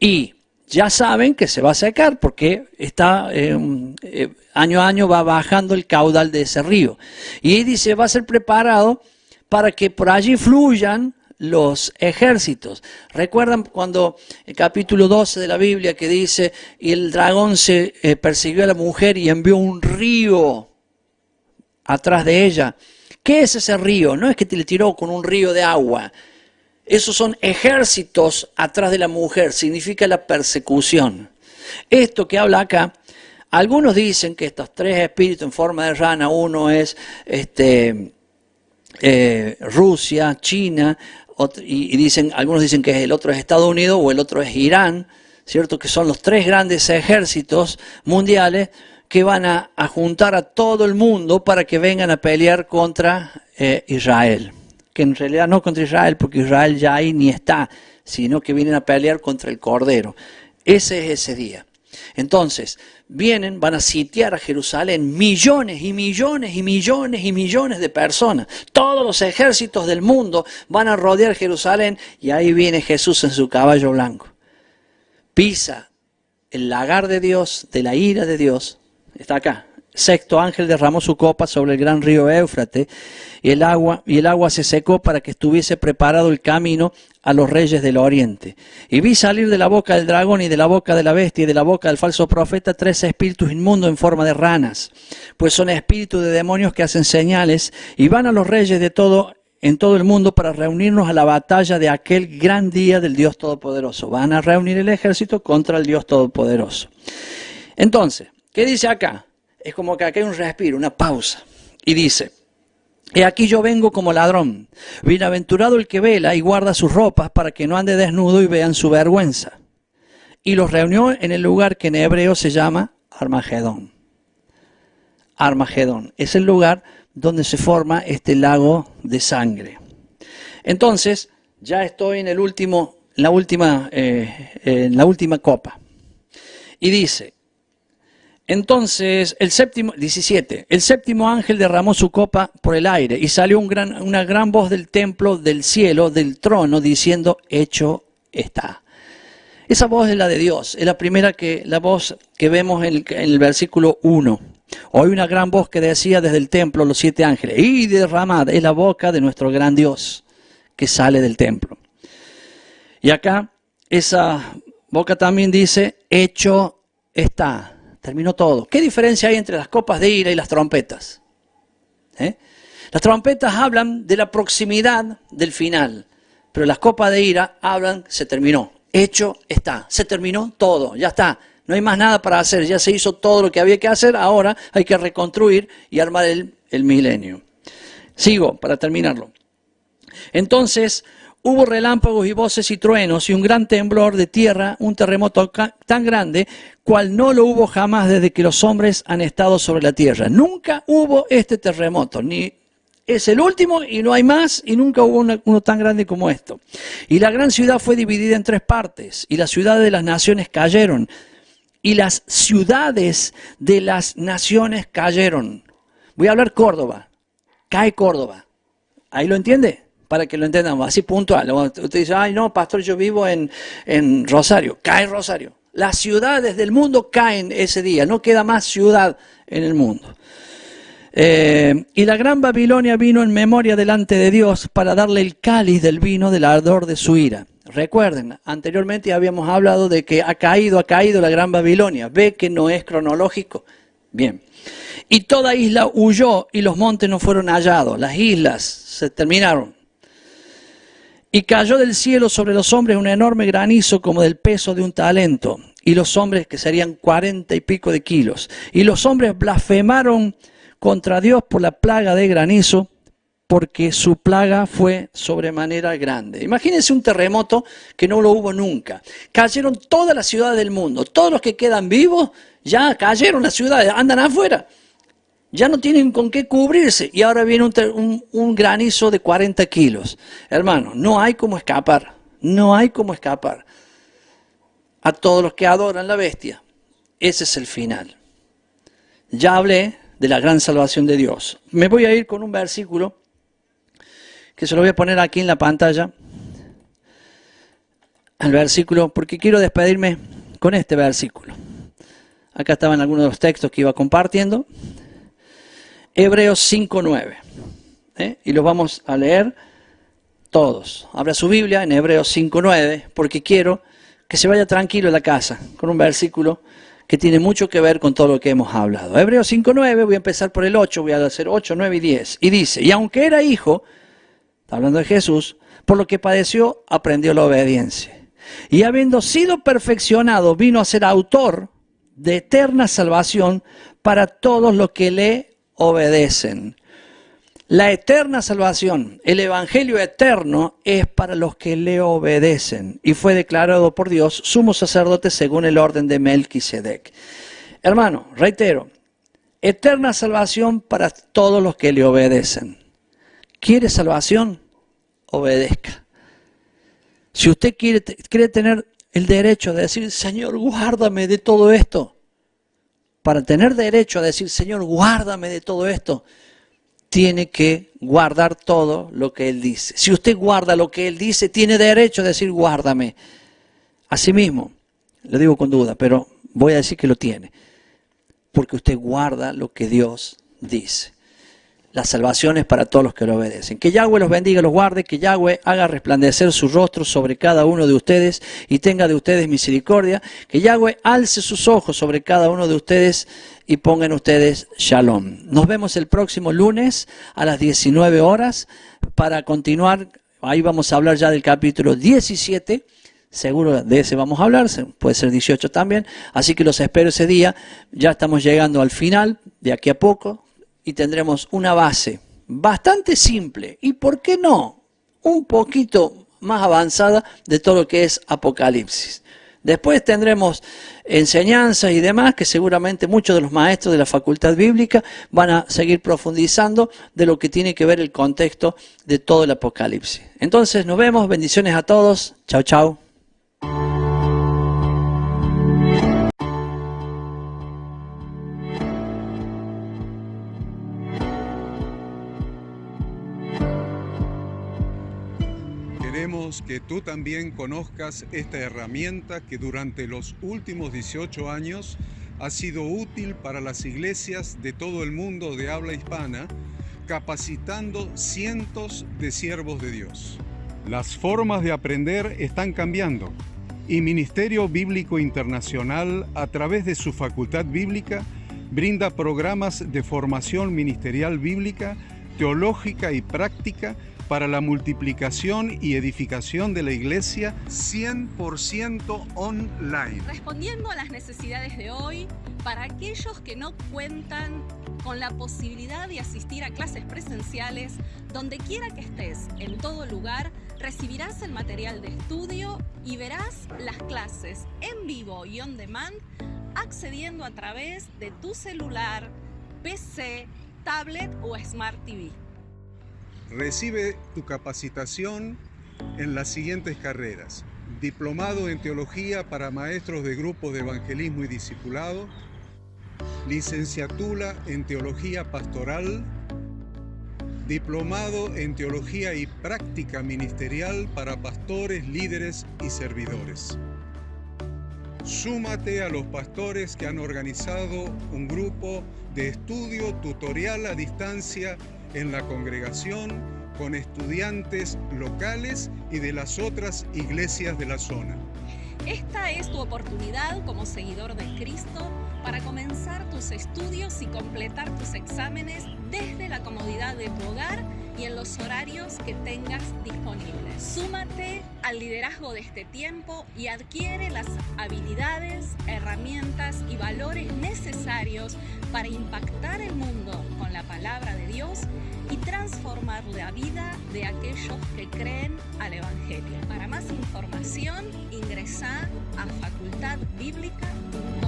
Y ya saben que se va a secar porque está año a año va bajando el caudal de ese río. Y ahí dice, va a ser preparado para que por allí fluyan los ejércitos. ¿Recuerdan cuando el capítulo 12 de la Biblia que dice, y el dragón se persiguió a la mujer y envió un río atrás de ella? ¿Qué es ese río? No es que te le tiró con un río de agua. Esos son ejércitos atrás de la mujer. Significa la persecución. Esto que habla acá, algunos dicen que estos tres espíritus en forma de rana, uno es Rusia, China, y algunos dicen que el otro es Estados Unidos o el otro es Irán, ¿cierto? Que son los tres grandes ejércitos mundiales que van a juntar a todo el mundo para que vengan a pelear contra Israel. Que en realidad no contra Israel, porque Israel ya ahí ni está, sino que vienen a pelear contra el Cordero. Ese es ese día. Entonces, van a sitiar a Jerusalén millones y millones y millones y millones de personas. Todos los ejércitos del mundo van a rodear Jerusalén y ahí viene Jesús en su caballo blanco. Pisa el lagar de Dios, de la ira de Dios. Está acá. Sexto ángel derramó su copa sobre el gran río Éufrates y el agua se secó para que estuviese preparado el camino a los reyes del oriente. Y vi salir de la boca del dragón y de la boca de la bestia y de la boca del falso profeta 3 espíritus inmundos en forma de ranas, pues son espíritus de demonios que hacen señales y van a los reyes en todo el mundo para reunirnos a la batalla de aquel gran día del Dios Todopoderoso. Van a reunir el ejército contra el Dios Todopoderoso. Entonces, ¿qué dice acá? Es como que acá hay un respiro, una pausa. Y dice: he aquí yo vengo como ladrón. Bienaventurado el que vela y guarda sus ropas para que no ande desnudo y vean su vergüenza. Y los reunió en el lugar que en hebreo se llama Armagedón. Armagedón es el lugar donde se forma este lago de sangre. Entonces, ya estoy en la última copa. Y dice: entonces, el séptimo ángel derramó su copa por el aire y salió una gran voz del templo, del cielo, del trono, diciendo: hecho está. Esa voz es la de Dios, es la voz que vemos en el versículo 1. Oí una gran voz que decía desde el templo los 7 ángeles: y derramad, es la boca de nuestro gran Dios que sale del templo. Y acá, esa boca también dice: hecho está. Terminó todo. ¿Qué diferencia hay entre las copas de ira y las trompetas? Las trompetas hablan de la proximidad del final, pero las copas de ira hablan: se terminó, hecho está, se terminó todo, ya está, no hay más nada para hacer, ya se hizo todo lo que había que hacer, ahora hay que reconstruir y armar el milenio. Sigo para terminarlo. Entonces hubo relámpagos y voces y truenos y un gran temblor de tierra, un terremoto tan grande, cual no lo hubo jamás desde que los hombres han estado sobre la tierra. Nunca hubo este terremoto, ni es el último y no hay más, y nunca hubo uno tan grande como esto. Y la gran ciudad fue dividida en 3 partes, y las ciudades de las naciones cayeron, y las ciudades de las naciones cayeron. Voy a hablar Córdoba, cae Córdoba, ¿ahí lo entiende? Para que lo entendamos, así puntual. Usted dice: ay no, pastor, yo vivo en Rosario. Cae Rosario. Las ciudades del mundo caen ese día. No queda más ciudad en el mundo. Y la gran Babilonia vino en memoria delante de Dios para darle el cáliz del vino del ardor de su ira. Recuerden, anteriormente habíamos hablado de que ha caído la gran Babilonia. ¿Ve que no es cronológico? Bien. Y toda isla huyó y los montes no fueron hallados. Las islas se terminaron. Y cayó del cielo sobre los hombres un enorme granizo como del peso de un talento. Y los hombres, que serían 40 y pico de kilos. Y los hombres blasfemaron contra Dios por la plaga de granizo, porque su plaga fue sobremanera grande. Imagínense un terremoto que no lo hubo nunca. Cayeron todas las ciudades del mundo. Todos los que quedan vivos ya cayeron las ciudades, andan afuera. Ya no tienen con qué cubrirse y ahora viene un granizo de 40 kilos. Hermano, no hay cómo escapar. No hay cómo escapar. A todos los que adoran la bestia, ese es el final. Ya hablé de la gran salvación de Dios. Me voy a ir con un versículo que se lo voy a poner aquí en la pantalla. El versículo, porque quiero despedirme con este versículo. Acá estaban algunos de los textos que iba compartiendo. Hebreos 5:9. Y los vamos a leer todos. Abra su Biblia en Hebreos 5:9, porque quiero que se vaya tranquilo a la casa con un versículo que tiene mucho que ver con todo lo que hemos hablado. Hebreos 5:9, voy a empezar por el 8, voy a hacer 8, 9 y 10. Y dice: y aunque era hijo, está hablando de Jesús, por lo que padeció, aprendió la obediencia. Y habiendo sido perfeccionado, vino a ser autor de eterna salvación para todos los que le obedecen. La eterna salvación, el evangelio eterno, es para los que le obedecen y fue declarado por Dios sumo sacerdote según el orden de Melquisedec. Hermano, reitero, eterna salvación para todos los que le obedecen. ¿Quiere salvación? Obedezca. Si usted quiere tener el derecho de decir, Señor, guárdame de todo esto, para tener derecho a decir, Señor, guárdame de todo esto, tiene que guardar todo lo que Él dice. Si usted guarda lo que Él dice, tiene derecho a decir, guárdame. Asimismo, lo digo con duda, pero voy a decir que lo tiene. Porque usted guarda lo que Dios dice. La salvación es para todos los que lo obedecen. Que Yahweh los bendiga, los guarde, que Yahweh haga resplandecer su rostro sobre cada uno de ustedes y tenga de ustedes misericordia. Que Yahweh alce sus ojos sobre cada uno de ustedes y ponga en ustedes shalom. Nos vemos el próximo lunes a las 19 horas para continuar. Ahí vamos a hablar ya del capítulo 17. Seguro de ese vamos a hablar, puede ser 18 también. Así que los espero ese día. Ya estamos llegando al final, de aquí a poco. Y tendremos una base bastante simple y, ¿por qué no?, un poquito más avanzada de todo lo que es Apocalipsis. Después tendremos enseñanzas y demás que seguramente muchos de los maestros de la facultad bíblica van a seguir profundizando de lo que tiene que ver el contexto de todo el Apocalipsis. Entonces nos vemos, bendiciones a todos, chao chao. Queremos que tú también conozcas esta herramienta que durante los últimos 18 años ha sido útil para las iglesias de todo el mundo de habla hispana, capacitando cientos de siervos de Dios. Las formas de aprender están cambiando y Ministerio Bíblico Internacional, a través de su facultad bíblica, brinda programas de formación ministerial bíblica, teológica y práctica para la multiplicación y edificación de la iglesia 100% online. Respondiendo a las necesidades de hoy, para aquellos que no cuentan con la posibilidad de asistir a clases presenciales, donde quiera que estés, en todo lugar, recibirás el material de estudio y verás las clases en vivo y on demand, accediendo a través de tu celular, PC, tablet o Smart TV. Recibe tu capacitación en las siguientes carreras: diplomado en teología para maestros de grupos de evangelismo y discipulado, licenciatura en teología pastoral, diplomado en teología y práctica ministerial para pastores, líderes y servidores. Súmate a los pastores que han organizado un grupo de estudio tutorial a distancia en la congregación con estudiantes locales y de las otras iglesias de la zona. Esta es tu oportunidad como seguidor de Cristo para comenzar tus estudios y completar tus exámenes desde la comodidad de tu hogar y en los horarios que tengas disponibles. Súmate al liderazgo de este tiempo y adquiere las habilidades, herramientas y valores necesarios para impactar el mundo con la palabra de Dios y transformar la vida de aquellos que creen al Evangelio. Para más información, ingresá a facultadbiblica.com.